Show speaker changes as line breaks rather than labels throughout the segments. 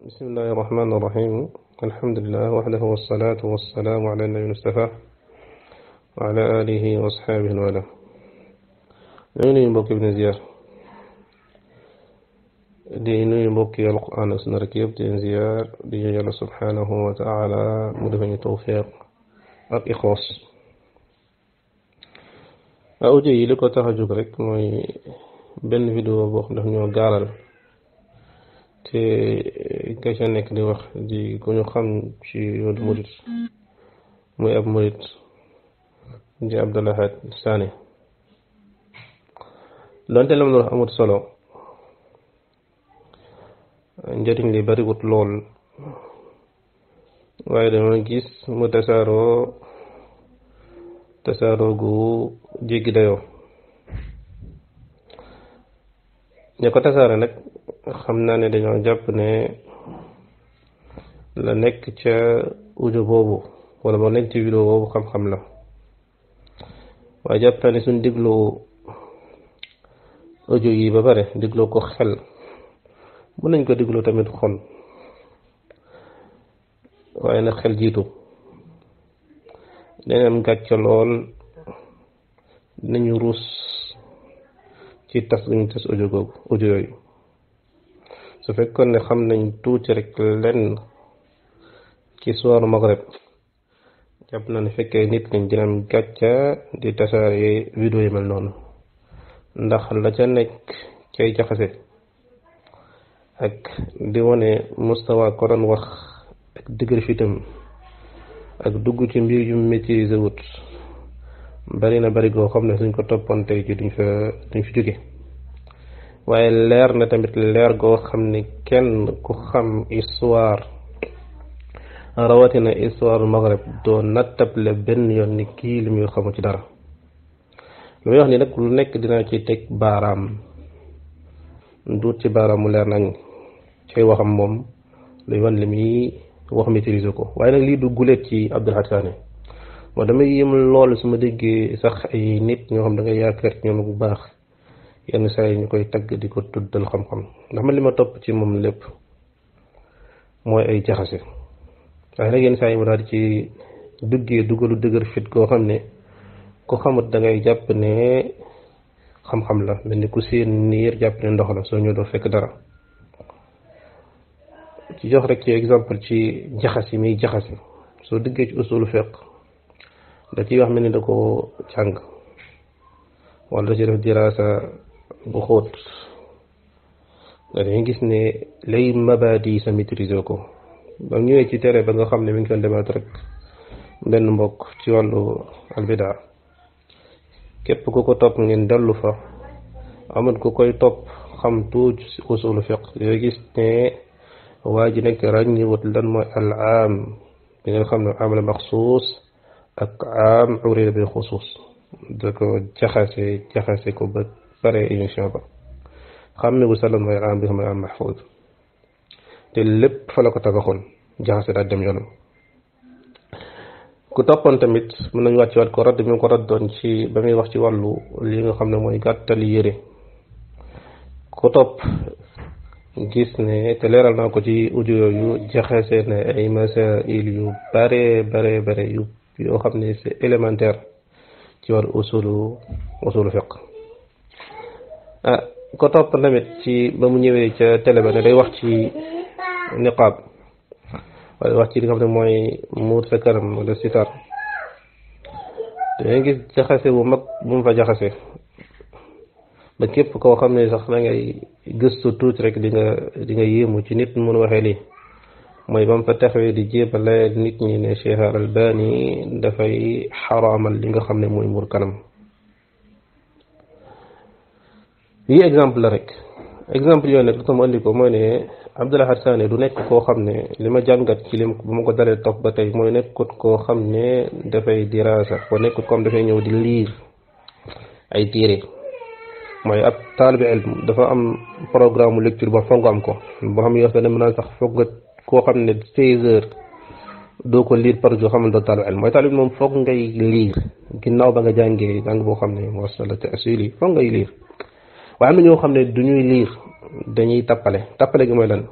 بسم الله الرحمن الرحيم. الحمد لله وحده والصلاة والسلام على النبي المصطفى وعلى آله وأصحابه وله. nuyu mbokk Ibn Ziyar di nuyu mbokk yi alquran ak sunna rek yëpp di ziyaar di ñu yàlla subhanahu wa taala mu defe ñu tawfiq ak ixlaas. audio yi li ko tax a jóg rek mooy benn vidéo boo xam daf ñoo gaaral te ka ca nekk di wax di ku ñu xam ci yoonu murit muy ab murit di Abdul Ahad Sané. donte la mu wax amut solo, njëriñ li bariwut lool, waaye dama gis mu tasaaroo gu jéggi dayoo. ña ko tasaare nag xam naa ne dañoo jàpp ne la nekk ca audio boobu wala moo nekk ci vidéo boobu xam-xam la, waaye jàpp naa ne suñ déglu audio yi ba pare dégloo ko xel mën nañ ko dégloo tamit xol, waaye nag xel jiitu. dana am gàcce lool, dinañu ruus ci tas guñu tas audio yooyu. su fekkoon ne xam nañ tuuti rek lenn ci soir Maghreb, jàpp na ne fekkee nit lañ dina am gàcce di tasaare vidéo yi mel noonu, ndax la ca nekk cay jaxase ak di wane mustawa ko doon wax ak dëgër fitam ak dugg ci mbir yu maîtriser wut bari na bari goo xam ne suñ ko toppoon tey ci duñ fi jóge. waaye leer na tamit leer goo xam ne kenn ku xam histoire rawatina histoire Maghreb doo nattable benn yoon ni kii li muy xamu ci dara. lu muy wax ni nag lu nekk dina ci teg baaraam, duut ci baaraam mu leer nañ cay waxam moom luy wan li muy wax maîtriser ko. waaye nag lii du guléet ci Abdul Ahad Sané. moo damay yëm lool su ma déggee sax ay nit ñoo xam da ngay yaakaar ñoom bu baax yenn saa yi ñu koy tagg di ko tuddal xam-xam, ndax man li ma topp ci moom lépp mooy ay jaxase. waaye nag yenn saa yi mu daal di ci dugalu dëgër fit koo xam ne ku xamut da ngay jàpp ne xam-xam la, mel ni ku seen niir jàpp ne ndox la, soo ñëw doo fekk dara. ci jox rek ci exemple ci jaxas yi muy jaxase, soo diggee ci usulu fiqh da ciy wax mel ni da ko jàng wala da ci def dirasa bu xóot, nga dañuy gis ne lay mabadi sa maîtriser ko. ba ñëwee ci tere ba nga xam ne mi ngi doon demaat rek benn mbokk ci wàllu albidaa, képp ku ko topp ngeen dellu fa, amul ku koy topp xam tuuti ci usulu fiqh yooyu gis ne waa ji nekk ràññiwut lan mooy al aam bi nga xam ne am la maxsuus ak aam urida bi xusuus. da ko jaxase ko ba pare émission ba xam ne bu salan mooy aam bi xam ne am mahfuz, te lépp fa la ko tabaxoon jaxase daal dem yoonam. ku toppoon tamit mën nañu wàcc waat ko radd bi mu ko raddoon ci ba muy wax ci wàllu li nga xam ne mooy gàttali yére. ku topp gis ne te leeral naa ko ci audio yooyu, jaxase ne ay masail yu bare yoo xam ne c'est élémentaire ci wàllu usulu fiqh. ko topp tamit ci ba mu ñëwee ca télé ba ne day wax ci niqaab wala wax ci li nga xam ne mooy muur sa kanam wala sitar, dangay gis jaxase bu mag bu mu fa jaxase ba képp koo xam ne sax da ngay gëstu tuuti rek di nga yéemu ci nit mun waxee lii. mooy ba mu fa taxawee di jébale nit ñi ne Cheikh Al-Albani dafay xaraamal li nga xam ne mooy muur kanam. yi exemple la rek, exemple yooyu nag lu tax mu andi ko mooy ne Abdul Ahad Sané du nekk koo xam ne li ma jàngat ci lim bu ma ko dalee topp ba tey mooy nekkut koo xam ne dafay dirasa ko nekkut comme dafay ñëw di liir ay téere. mooy ab taalibe ilm dafa am programme lecture ba foog nga am ko, boo xam ne yow sax dem naa sax foog nga koo xam ne 16 heures doo ko liir par jour xamal doo taalibe ilm. mooy taalibe moom foog ngay liir ginnaaw ba nga jàngee jàng boo xam ne wasala te asili foog ngay liir. waaye am na ñoo xam ne du ñuy liir, dañuy tappale gi mooy lan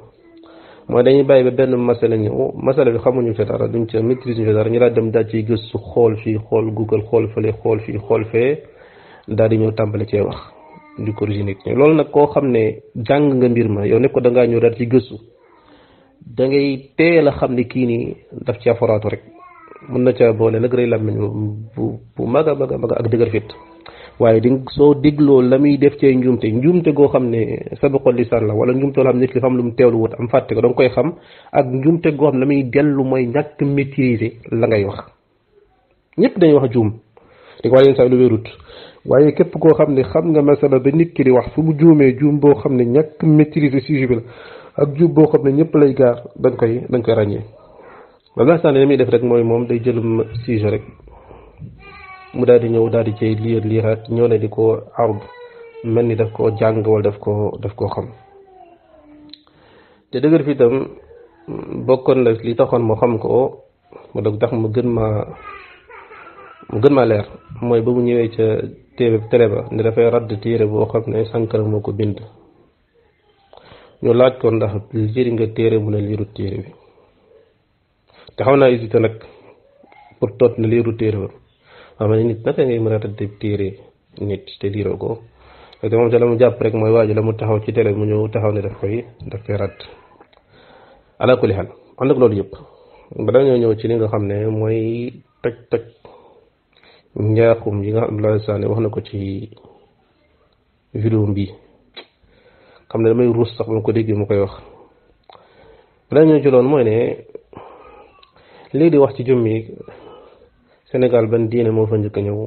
mooy dañuy bàyyi ba benn masala ñëw masala bi xamuñu fi dara duñ ca maîtrise ñu fi dara ñu daal dem daal ciy gëstu xool fii xool Google xool fële xool fii xool fee daal di ñëw tàmbali cee wax di corriger nit ñi loolu nag koo xam ne jàng nga mbir ma yow ne ko da ngaa ñëw daal ci gëstu da ngay teel a xam ne kii nii daf caa foraatu rek mën na caa boole nag rëy làmmiñ bu mag a mag a mag ak dëgër fit waaye di soo dégloo la muy def cee njuumte goo xam ne sabaqul lisaan la wala njuumte goo xam ne nit ki xam lu mu teewlu wut am fàtte ko da nga koy xam ak njuumte goo xam ne la muy dellu mooy ñàkk maîtriser la ngay wax ñëpp dañuy wax juum di ko wax yenn saa lu wérut waaye képp koo xam ne xam nga masala ba nit ki di wax fu mu juumee juum boo xam ne ñàkk maîtriser sujet bi la ak juum boo xam ne ñëpp lay gaar dañ koy ràññee wala sànni li muy def rek mooy moom day jëlum sujet rek mu daal di ñëw daal di cay liiraat ñëw ne di ko ard mel ni daf koo jàng wala daf koo xam te dëgër fi itam bokkoon la li taxoon moo xam ko mu dog tax mu gën maa leer mooy ba mu ñëwee ca télé ba ne dafay radd téere boo xam ne Sankara moo ko bind ñu laaj ko ndax liiri nga téere mu ne liirut téere bi te xaw naa hésité nag pour toot ne liirut téere ba xam ne nit naka ngay mën a radd téere nit te liiroo ko te moom ca la mu jàpp rek mooy waaju la mu taxaw ci télé mu ñëw taxaw ne daf koy radd ala kulli xaal ànd ak loolu yëpp ba dañoo ñëw ci li nga xam ne mooy toj njaaxum yi nga xam Abdoulaye Sané wax na ko ci vidéo bi xam ne damay ruus sax ba ko déggee mu koy wax balaa ñoo jëloon mooy ne léegi di wax ci jëmmi Sénégal ban diine moo fa njëkk a ñëw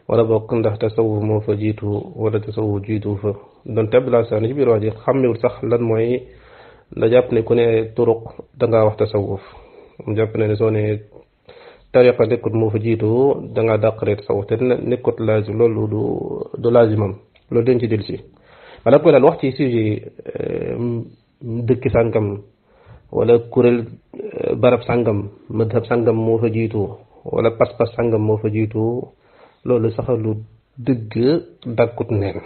wala bokk ndax tasawuf moo fa jiitu wala tasawuf jiitu fa donte Abdoulaye Sané ci biir wax ji xàmmewul sax lan mooy da jàpp ne ku ne turuq dangaa wax tasawuf mu jàpp ne soo ne tariqa nekkut moo fa jiitu dangaa dàqaree tasawuf te nekkut laazim loolu du laazimam loolu dañ ci del si wala koy daal wax ci sujet dëkk sàngam wala kuréel barab sàngam madhab sàngam moo fa jiitu wala pas-pas sàngam moo fa jiitu loolu sax lu dëgg dàkkut neen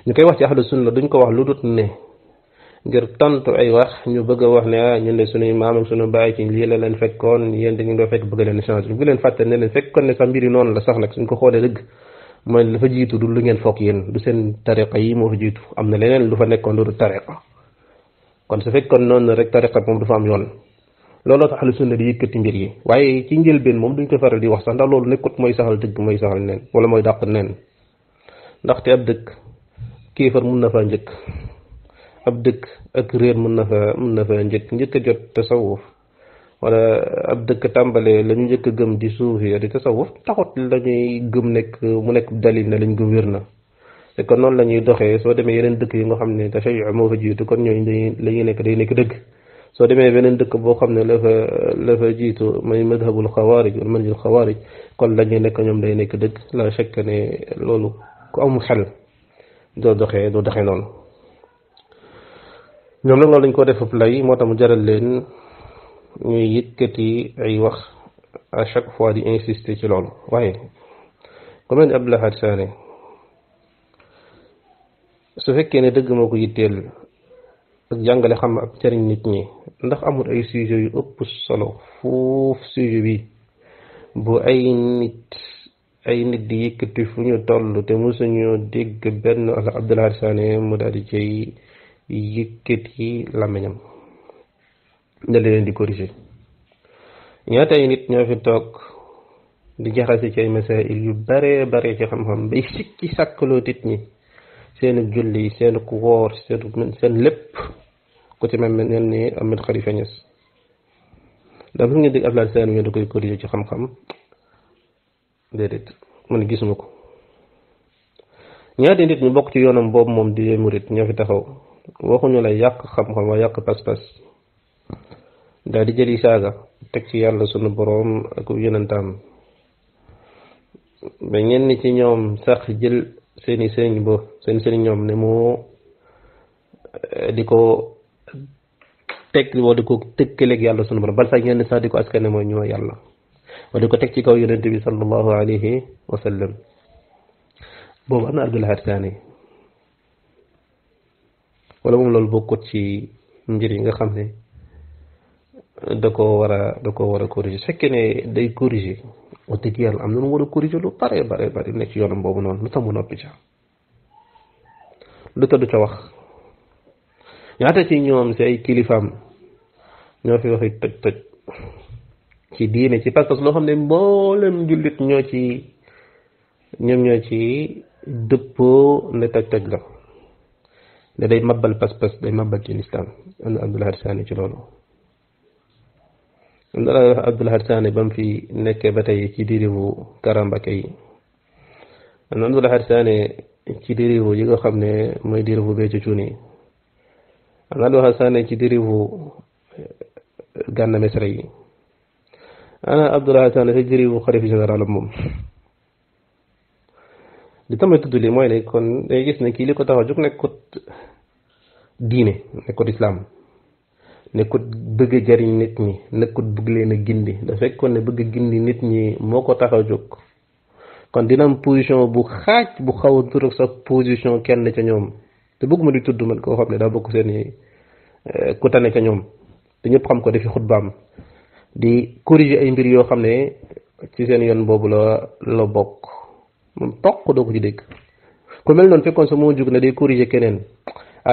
ñu koy wax ci ahlu sunna duñ ko wax lu dut ne ngir tontu ay wax ñu bëgg a wax ne ñun de suñuy maam ak suñu bàyyi ci lii la leen fekkoon yéen dañu doo fekk bëgg leen changer bu leen fàtte ne leen fekkoon ne sax mbiri noonu la sax nag suñ ko xoolee dëgg mooy dafa jiitu du lu ngeen foog yéen du seen tariqa yi moo fa jiitu am na leneen lu fa nekkoon lu du tariqa kon su fekkoon noonu rek tariqa moom du fa am yoon looloo tax ahlu sunna di yëkkati mbir yi waaye ci njëlbeen moom duñ ko faral di wax sax ndax loolu nekkut mooy saxal dëgg mooy saxal neen wala mooy dàq neen ndaxte ab dëkk kéefar mun na faa njëkk ab dëkk ak réer mën na fa njëkk a jot tasawuf wala ab dëkk tàmbalee la ñu njëkk a gëm di suufi di tasawuf taxut la ñuy gëm mu nekk dalil ne lañ gëm wér na te kon noonu la ñuy doxee soo demee yeneen dëkk yi nga xam ne tashayyu moo fa jiitu kon ñooñu la ñuy nekk day nekk dëgg soo demee beneen dëkk boo xam ne la fa jiitu mooy madhabul xawaarij wala manhajul xawaarij kon la ñuy nekk ñoom day nekk dëgg la fekk ne loolu ku am xel doo doxee noonu ñoom nag loolu dañ ko def lay moo tax mu jaral leen ñuy yëkkati ay wax à chaque fois di insister ci loolu waaye ku mel ni Abdoulaye Sané su fekkee ne dëgg moo ko yitteel ak jàngale xam ak jariñ nit ñi ndax amul ay sujet yu ëpp solo foofu sujet bi bu ay nit di yëkkati fu ñu toll te mosuñu dégg benn wala Abdoulaye Sané mu daal di cay yëkkati làmmiñam da leen di corriger ñaata ay nit ñoo fi toog di jaxase ci ay masail yu bare ci xam-xam bay sikki sàkkaloo nit ñi seen julli seen woor seen lépp ku ci mel ni Ahmed Khalifa Niass dafa ngeen dégg Abdoulaye Sané ñu da koy corriger ci xam-xam déedéet man gisuma ko ñaata nit ñu bokk ci yoonam boobu moom di murit ñoo fi taxaw waxuñu la yàq xam-xam wa yàq pas-pas daal di jëli saaga teg ci yàlla sunu boroom ak yonentam ba ñenn ci ñoom sax jël seen sëriñ ñoom ne moo di ko teg wala di ko tëkkaleeg yàlla sunu boroom bal sax ñenn sax di ko askane mooy ñoo yàlla wala di ko teg ci kaw yonent bi sallallahu alayhi wa sallam boobu am na Abdoulaye Sané wala moom loolu bokkut ci mbir yi nga xam ne da ko war a corriger su fekkee ne day corriger wax dëgg yàlla am na lu war a corriger lu bare nekk ci yoonam boobu noonu lu tax mu noppi ca lu tax du ca wax ñaata ci ñoom si ay kilifaam ñoo fi waxi toj ci diine ci pas-pas loo xam ne mboolem jullit ñoo ci dëppoo ne toj la ne day mabbal pas-pas day mabbal ci lislaam am na Abdul Ahad Saani ci loolu dara Abdul Ahad Saani ba mu fi nekkee ba tey ci dérivu karambake yi am na Abdul Ahad Saani ci dérivu yi nga xam ne mooy dérivu bee ci cuuni am na Abdul Ahad Saani ci dérivu Gana Messere yi ana Abdul Ahad Saani ci dérivu xalifa général moom li tamit tudd li mooy ne kon day gis ne kii li ko tax a jóg nekkut diine nekkut islaam nekkut bëgg a jariñ nit ñi nekkut bëgg leen a gindi da fekkoon ne bëgg a gindi nit ñi moo ko tax a jóg kon dina am position bu xaaj bu xaw a tur ak sa position kenn ca ñoom te bëgguma di tudd man koo xam ne daa bokk seeni ku tane ca ñoom te ñëpp xam ko defi xutbaam di corriger ay mbir yoo xam ne ci seen yoon boobu la bokk moom toq doo ko ci dégg ku mel noonu fekkoon sa moo jóg ne day corriger keneen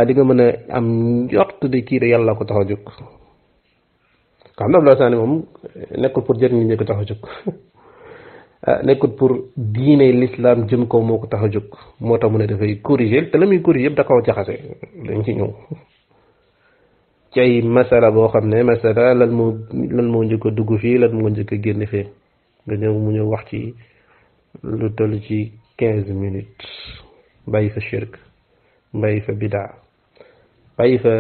di nga mën a am njort de kii de yàlla ko tax a jóg xam na Abdul Ahad Saani moom nekkul pour jëriñ ñi ko tax a jóg nekkul pour diine l'islam jëm ko moo ko tax a jóg moo tax mu ne dafay corriger te la muy corriger yëpp da kaw jaxase dañ ci ñëw ci ay masala boo xam ne masala lan moo njëkk a dugg fii lan moo njëkk a génn fee nga ñëw mu ñëw wax ci lu toll ci 15 minutes bàyyi fa shirk bàyyi fa bidaa bàyyi fa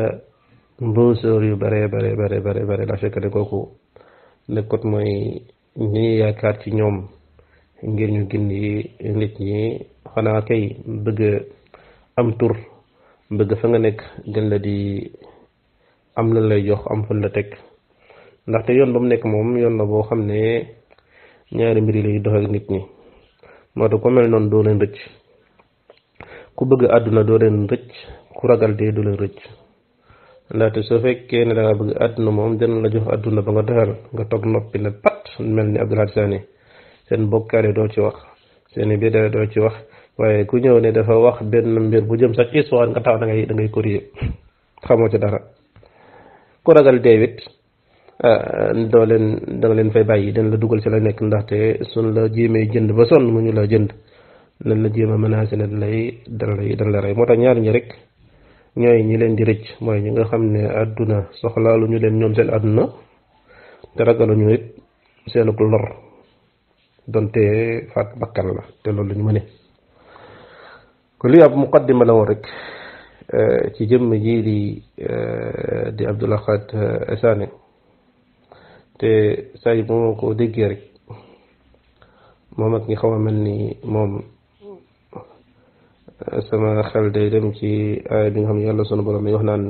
mbóosóor yu bare la fekk ne kooku nekkut mooy ñi yaakaar ci ñoom ngir ñu gindi nit ñi xanaa kay bëgg am tur bëgg fa nga nekk gën la di am lan lay jox am fan la teg ndaxte yoon ba mu nekk moom yoon la boo xam ne ñaari mbir yi lay dox ak nit ñi moo tax ko mel noonu doo leen rëcc ku bëgg àdduna doo leen rëcc ku ragal dee du leen rëcc ndaxte soo fekkee ne da nga bëgg àdduna moom dina la jox àdduna ba nga doxal nga toog noppi ne pat mel ni Abdul Ahad Saani seen bokkaale doo ci wax seen bid'a doo ci wax waaye ku ñëw ne dafa wax benn mbir bu jëm sax histoire nga tax da ngay corriger xamoo ci dara ku ragal deewit da nga leen fay bàyyi dañ la dugal ci la nekk ndaxte suñ la jéemee jënd ba sonn mu ñu la jënd nañ la jéem a menacé ne dañ la rey moo tax ñaar ñi rek ñooy ñi leen di rëcc mooy ñi nga xam ne àdduna soxlaalu ñu leen ñoom seen àdduna te ragaluñu it seenu lor donte faat bakkan la te loolu ñu mëne ko li ab muqaddima la woon rek ci jëmm ji di Abdul Ahad Saani te saa yi moo ko déggee rek moom ak ñi xaw a mel ni moom sama xel day dem ci aaya bi nga xam ne yàlla sunu borom mi wax naan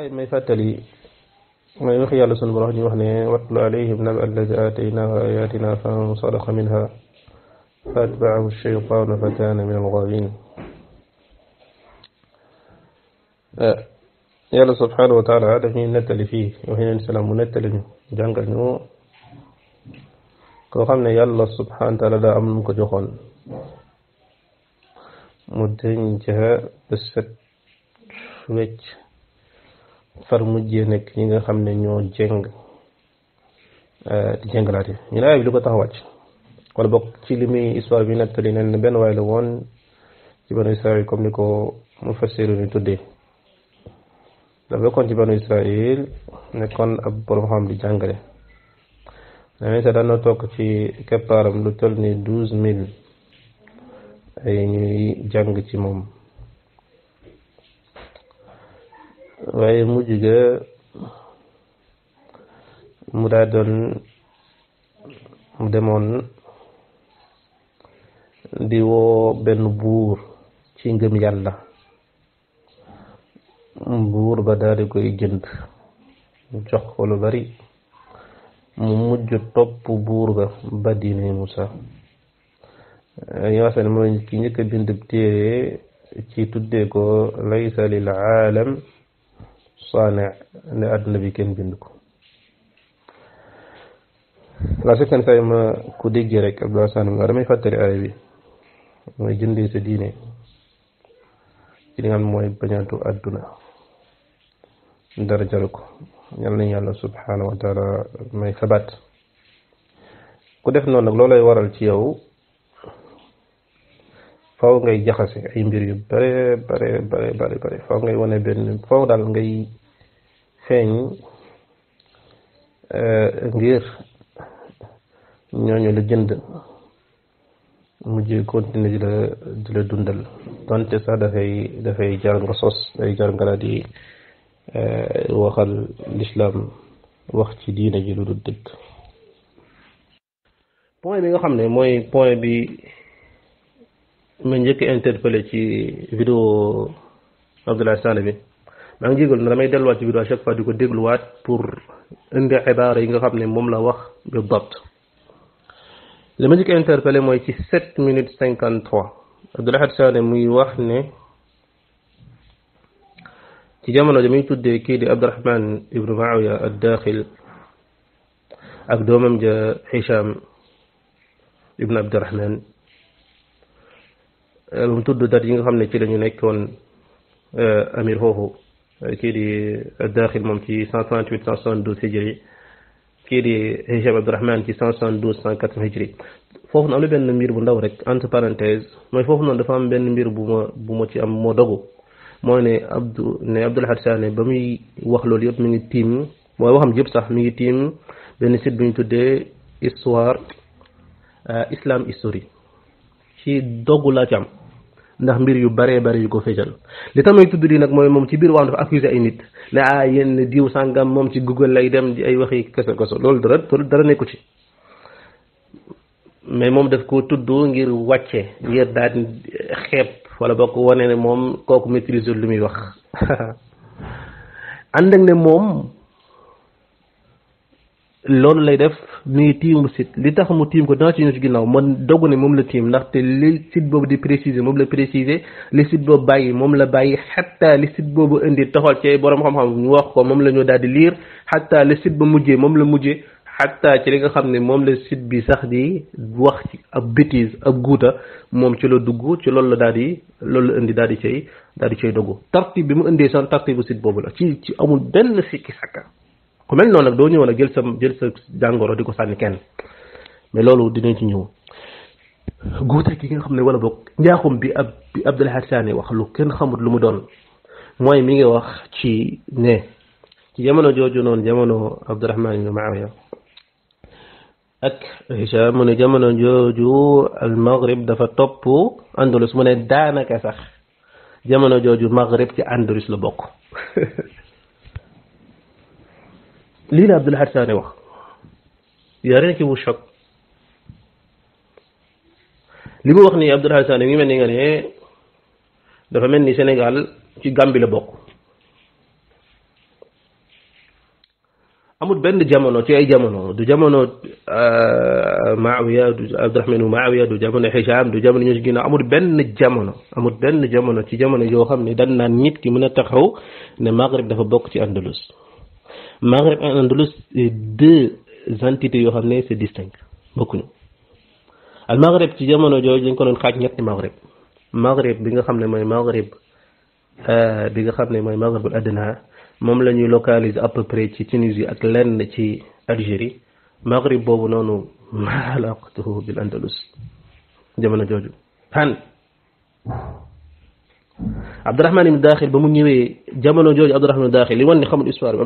ay may fàttali may wax yàlla sunu borom ñu wax ne watlu alayhim naba alladi aataynaahu ayatina fansalaxa minha fa atbaahu shaytaanu fa kaana min algaawin yàlla subhanahu wa taala daf ñuy nettali fii wax yeneen salaam mu nettali ñu jàngal ñu koo xam ne yàlla subhanahu wa taala daa am lu mu ko joxoon mu denc ba set wecc far mujjee nekk ñi nga xam ne ñoo jeng di jenglaate ñu ne aaya bi lu ko tax a wàcc wala bokk ci li muy histoire bi nettali nen benn waay la woon ci banu Israël comme ni ko mu fassiru ni tuddee dafa bokkoon ci banu Israël nekkoon ab borom xam di jàngale dana sa daan na toog ci keppaaram lu toll ni 12,000 ay ñuy jàng ci moom waaye mujj ga mu daa doon mu demoon di woo benn buur ci ngëm yàlla buur ba daal di koy jënd jox ko lu bari mu mujj topp buur ba diine Musa yoo xam ne mooy ki njëkk a bind téere ci tuddee ko laysa lil aalam saane ne àdduna bi kenn bind ko la sekkan say ma ku déggee rek Abdullah Sane nga damay fàttali aaya bi mooy jëndee sa diine ci li nga xam mooy bañaatu àdduna dara jaru ko yal nañu yàlla subhanahu wa taala may sabat ku def noonu nag loolay waral ci yow faw ngay jaxase ay mbir yu bare bare faw ngay wane benn faw daal ngay feeñ ngir ñooñu la jënd mujj continuer di la dundal donte sax dafay jar nga sos day jar nga daal di waxal l'islam wax ci diine ji lu dul dëgg point bi nga xam ne mooy point bi ma njëkk interpellé ci vidéo Abdullah Sane bi maa ngi jégal na damay delluwaat ci vidéo à chaque fois di ko dégluwaat pour indi xibaar yi nga xam ne moom la wax bi dabt li ma njëkk interpellé mooy ci 7 minutes 53 Abdullah Sane muy wax ne ci jamono ja muy tuddee kii di Abdurahman ibnu Muawiya ad-Daxil ak doomam ja Hisham ibnu Abdurahman mu tudd dat yi nga xam ne ci lañu nekkoon amir foofu kii di ad-Daxil moom ci 138 172 hijri kii di Hisham Abdurahman ci 172 180 hijri foofu na am na benn mbir bu ndaw rek entre parenthèse mooy foofu noonu dafa am benn mbir bu ma ci am moo dogu mooy ne Abdullah Sane ba muy wax loolu yëpp mi ngi tiim mooy waxam yëpp sax mi ngi tiim benn site bu ñu tuddee histoire islam history ci doggu laa ci am ndax mbir yu bare yu ko feeñal li tamay tudd di nag mooy moom ci biir wax dafa accusé ay nit ne yenn diw sàngam moom ci Google lay dem di ay waxi kese loolu dara nekku ci mais moom daf ko tudd ngir wàcce ngir daal xeeb wala bokk wane ne moom kooku maîtriser lu muy wax ànd ak ne moom loolu lay def mi ngi tiimu site li tax mu tiim ko dana ci ñëw ci ginnaaw man dogg ne moom la tiim ndaxte li site boobu di préciser moom la préciser li site boobu bàyyi moom la bàyyi xatta li site boobu indi taxal ci borom xam-xam ñu wax ko moom la ñu daal di lire xatta li site ba mujjee moom la mujjee xatta ci li nga xam ne moom la site bi sax di wax ci ab bêtise ab guuta moom ci la dugg ci loolu la daal di loolu la indi daal di cay dogg tartib bi mu indee san tartibu site boobu la ci amul benn sikki sakka ku mel noonu nag doo ñëw nag jël sa jàngoro di ko sànni kenn mais loolu dinañ ci ñëw guute ki nga xam ne wala boog njaaxum bi Abdullah Sane wax lu kenn xamut lu mu doon mooy mi ngi wax ci ne ci jamono jooju noonu jamono Abdurahman ibn Muawiya ak Hisham mu ne jamono jooju al Maghrib dafa topp Andalus mu ne daanaka sax jamono jooju Maghrib ci Andalus la bokk lii la Abdullah Sane wax y a rien qui vous choque li mu wax ni Abdullah Sane mi mel ni nga ne dafa mel ni Sénégal ci Gambie la bokk amul benn jamono ci ay jamono du jamono Muawiya du Abdurahman Muawiya du jamono Hisham du jamono ñu ci ginnaaw amul benn jamono ci jamono yoo xam ne dan naan nit ki mën a taxaw ne Maghrib dafa bokk ci Andalus Maghrib et Andalus deux entités yoo xam ne c'est distinct bokkuñu al Maghrib ci jamono jooju dañ ko doon xaaj ñetti Maghrib bi nga xam ne mooy Maghrib Maghribul Adna moom la ñuy localiser à peu près ci Tunisie ak lenn ci Algérie Maghrib boobu noonu ma alaqatuhu bil Andalus jamono jooju Abdurahman ibn Daxil ba mu ñëwee jamono jooju Abdurahman ibn Daxil li wan ni xamul histoire bi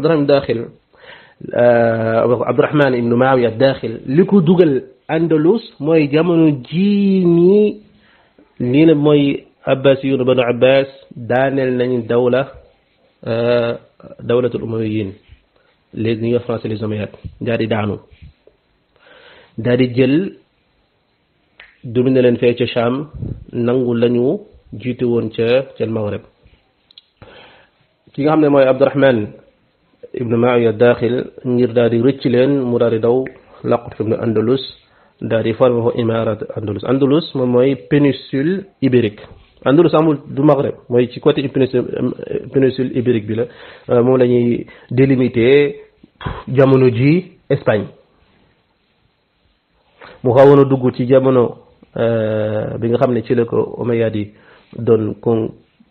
Abdurahman ibn Muawiya Daxil li ko dugal Andalus mooy jamono ji nii la mooy Abbasiyun banu Abbas daaneel nañ dawlatul umayyin léegi ñuy wax français les Omeyyades daal di daanu daal di jël dominer leen fee ca Cham nangu lañu jiite woon ca Maghrib ki nga xam ne mooy Abdurahman ibn Muawiya Daxil ngir daal di rëcc leen mu daal di daw laqut fi mu Andalus daal di formé fa imarat Andalus moom mooy péninsule ibérique Andalus amul du Maghreb mooy ci côté péninsule ibérique bi la moom la ñuy délimité jamono ji Espagne mu xawoon a dugg ci jamono bi nga xam ne ci la ko Omeyyade yi doon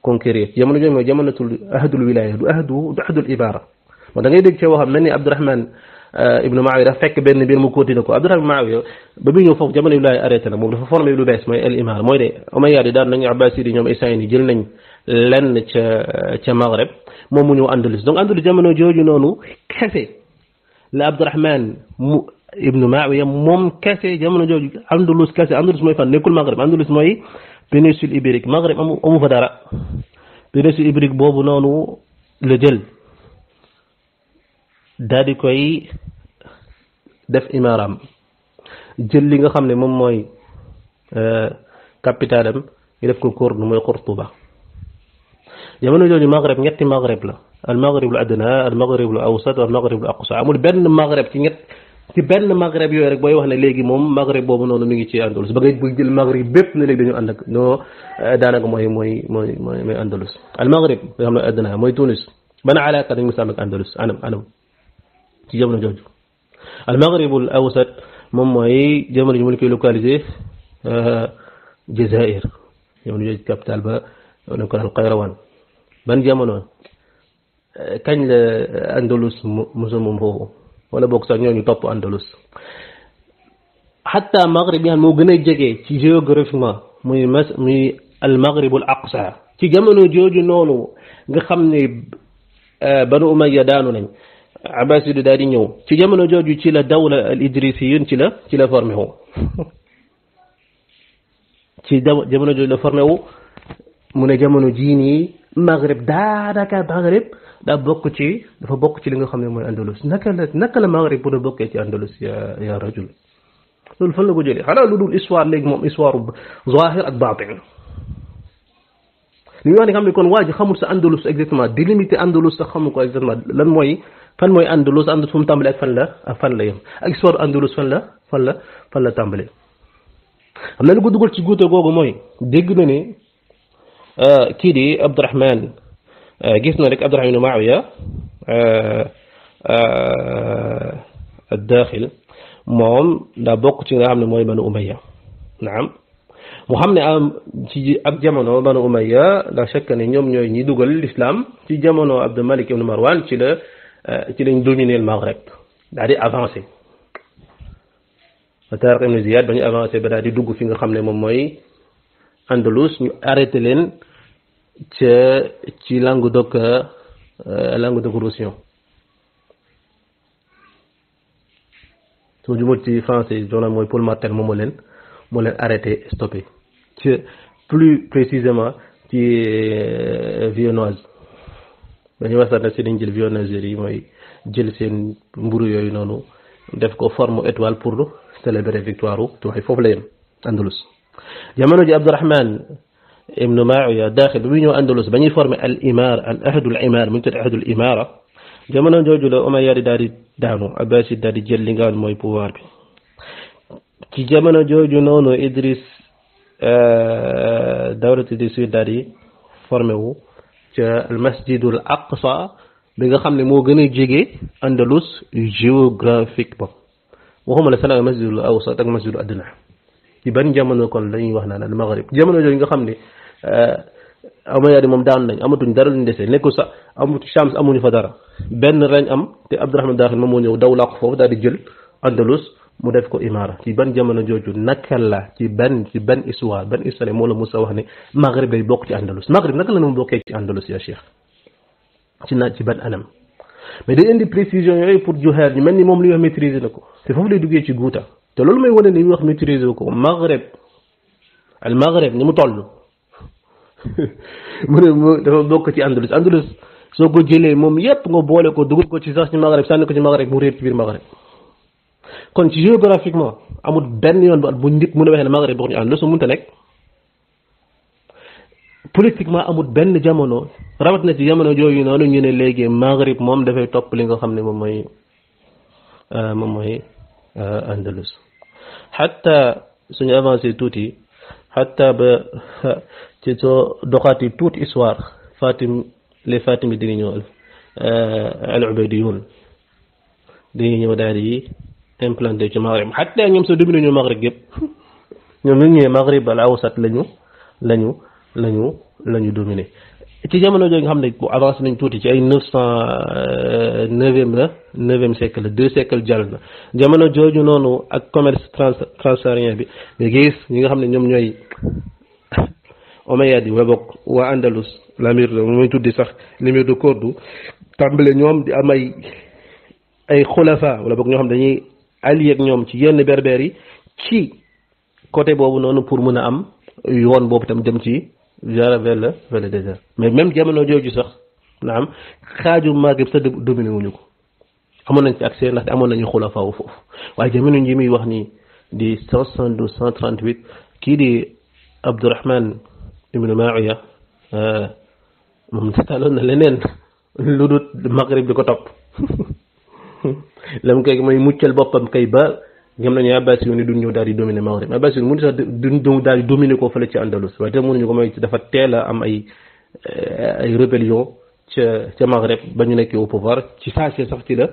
conquérir jamono jooju mooy jamonotul ahdul wilaya du ahdul ibara moo da ngay dégg ci waxam mel ni Abdurahman ibnu Maawiya dafa fekk benn mbir mu continué ko Abdurahman Maawiya ba muy ñëw foofu jamono wilaya arrêté na moom dafa formé lu bees mooy al imara mooy de Omeyyade yi daan nañu Abbaside yi ñoom Issaïn yi jël nañ lenn ca Maghreb moom mu ñëw Andalus donc Andalus jamono jooju noonu kese la Abdurahman ibnu Maawiya moom kese jamono jooju Andalus kese Andalus mooy fan nekkul Maghreb Andalus mooy péninsule ibérique Maghreb amu fa dara péninsule ibérique boobu noonu la jël daal di koy def imaaram jël li nga xam ne moom mooy capitale am ñu def ko Cordoue mooy Cordoba jamono jooju Maghreb ñetti Maghreb la al Maghrib al adna al Maghrib al awsat al Maghrib al aqsa amul benn Maghreb ci benn Maghreb yooyu rek booy wax ne léegi moom Maghreb boobu noonu mi ngi ci Andalus ba ngay bëgg jël Maghreb bépp ne léegi dañu ànd ak noo daanaka mooy Andalus al Maghrib nga xam ne adna mooy Tunis ban alaaka dañu sàmm ak Andalus anam ci jamono jooju al Maghrib al awsat moom mooy jamono ji mu koy localisé Jazair jamono jooju capital ba ne ko al Qayrawaan ban jamono kañ la Andalus mosa moom foofu wala boog sax ñooñu topp Andalus xatta Maghrib yi moo gën a jege ci géographiquement muy al Maghrib al aqsa ci jamono jooju noonu nga xam ne Banu Umayya daanu nañ Abbaside daal di ñëw ci jamono jooju ci la dawla al idrisiyun ci la formé wu ci jamono jooju la formé wu mu ne jamono jii nii Maghreb daanaka Maghreb dafa bokk ci li nga xam ne mooy Andalus naka la Maghreb bu na bokkee ci Andalus ya rajul loolu fan la ko jëlee xanaa lu dul histoire léegi moom histoire zahir ak batin li ñu wax ne xam ne kon waa ji xamul sa Andalus exactement délimité Andalus sax xamul ko exactement lan mooy fan mooy Andalus fu mu tàmbalee ak fan la yem ak histoire Andalus fan la tàmbalee xam na lu ko dugal ci guute googu mooy dégg na ne kii di Abdurahman gis na rek Abdurahman ibn Maawiya ad-Daaxil moom daa bokk ci nga xam ne mooy Banu Umayya naam mu xam ne ci ab jamono Banu Umayya la shakka ne ñoom ñooy ñi dugal l'islam ci jamono Abdul Malik ibn Marwan ci lañ dominer le Maghreb daal di avancé Taariq ibn Ziyad ba ñu avancé ba daal di dugg fi nga xam ne moom mooy Andalus ñu arrêté leen ci Languedoc-Roussillon soo jumul ci français journal mooy Paul Martel moom moo leen arrêté stoppé ci plus précisément ci viennoise dañuy waxtaan na si dañ jël viennoiserie yi mooy jël seen mburu yooyu noonu def ko forme étoile pour célébrer victoire tuwaay foofu la yem Andalus jamono ji Abdurahman ibnu Maawiya daaxil bi muy ñëw Andalus ba ñuy formé al ahdul imara mu ñu tudd ahdul imara jamono jooju la Omeyyade daal di daanu Abbaside daal di jël li nga xam mooy pouvoir bi ci jamono jooju noonu Idris dawlatu Idris daal di formé wu ca al masjidul aqsa bi nga xam ne moo gën a jege Andalus géographiquement waxuma la sana masjidul awsat ak masjidul adna ci ban jamono kon lañuy wax naan al Maghrib jamono jooju nga xam ne Omeyyade moom daan nañ amatuñ dara luñ desee nekkul sax Shams amuñu fa dara benn lañ am te Abdurahman Daaxil moom moo ñëw daw làqu foofu daal di jël Andalus mu def ko imara ci ban jamono jooju naka la ci ban histoire moo la Musa wax ne Maghrib day bokk ci Andalus Maghrib naka la mu bokkee ci Andalus ya Cheikh ci ban anam mais day indi précision yooyu pour juhaal ñu mel ni moom li wax maîtriser na ko te foofu lay duggee ci guuta te loolu may wane ni wax maîtriser ko Maghreb ni mu toll mu ne dafa bokk ci Andalus soo ko jëlee moom yépp nga boole ko dugal ko ci sax ci Maghreb sànni ko ci Maghreb mu réer ci biir Maghreb kon ci géographiquement amul benn yoon bu nit mën a waxee ne Maghreb bokk ñu Andalus su mënta nekk politiquement amul benn jamono rawat na ci jamono jooju noonu ñu ne léegi Maghreb moom dafay topp li nga xam ne moom mooy Andalus xatta suñu avancé tuuti حتى ب تيتو دوخاتي توت اسوار les Fatimides di ñëw al Ubaydiyun dañuy ñëw daal di implanté ci Maghreb xataa ñoom sa dominé ñu Maghreb yëpp ñoom ñu ñëwee Maghreb al awsat lañu dominé ci jamono jooju nga xam ne bu avancé nañ tuuti ci ay 9e siècle la 2 siècle jàll na jamono jooju noonu ak commerce transsaharien bi nga gis ñi nga xam ne ñoom ñooy Omeyyades yi wala bokk waa Andalus l'amir mooy tuddi sax l'émir de Cordoue tàmbale ñoom di am ay xulafa wala bokk ñoo xam dañuy allié ak ñoom ci yenn berbères yi ci côté boobu noonu pour mën a am yoon boobu tam dem ci vers le désert mais même jamono jooju sax naam xaaju Maghreb sax dominé wuñu ko amoon nañ ci accès ndaxte amoon nañu xulafa wu foofu waaye jamono ji muy wax ni di 172 138 kii di Abdurrahman ibn Ma'iya moom taloon na leneen lu dul Maghreb di ko topp lam kay mooy muccal boppam kay ba ñoom nañu Abbasi ni duñ ñëw daal di dominer Maghreb Abbasi mu sax duñ daal di dominer ko fële ci Andalus waaye te mënuñu ko mooy dafa teel a am ay rébellion ca Maghreb ba ñu nekkee au pouvoir ci saa si sax ci la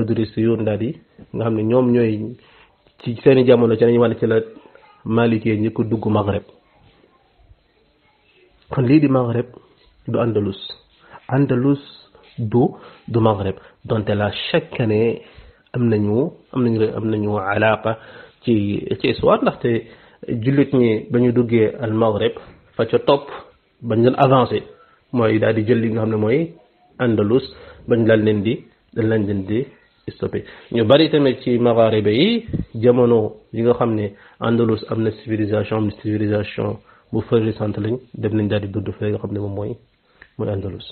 Idriss yoon daal di nga xam ne ñoom ñooy ci seeni jamono ci lañuy wane ci la Maliki ñi ko dugg Maghreb kon lii di Maghreb du Andalus du Maghreb donte la chaque année am nañu alaqa ci histoire ndaxte jullit ñi ba ñu duggee al Maghreb fa ca topp bañ leen avancé mooy daal di jël li nga xam ne mooy Andalus bañ dañ leen di stoppé ñu bari tamit ci magharibe yi jamono yi nga xam ne Andalus am na civilisation bu florissante lañ dem nañ daal di dudd fee nga xam ne moom mooy Andalus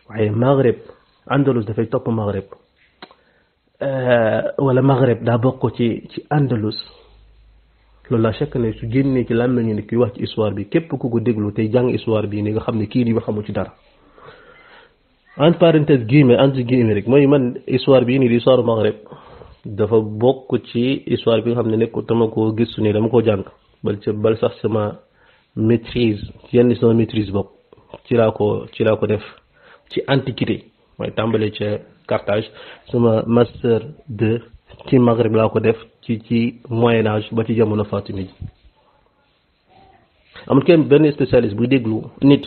waaye Maghreb Andalus dafay topp Maghreb wala Maghreb daa bokk ci Andalus loolu la chaque ne su génnee ci lan nañu ne kuy wax ci histoire bi képp ku ko déglu tey jàng histoire bi ni nga xam ne kii di wax xamul ci dara entre parenthèse entre guillemets rek mooy man histoire bi nii di histoire Maghreb dafa bokk ci histoire bi nga xam ne nekkul dama ko gëstu nii dama ko jàng bal sax sama maîtrise yenn sama maîtrise bopp ci laa ko def ci antiquité mooy tàmbale ca Carthage sama master 2 ci Maghreb laa ko def ci moyen âge ba ci jamono Fatimide amul kenn benn spécialiste buy déglu nit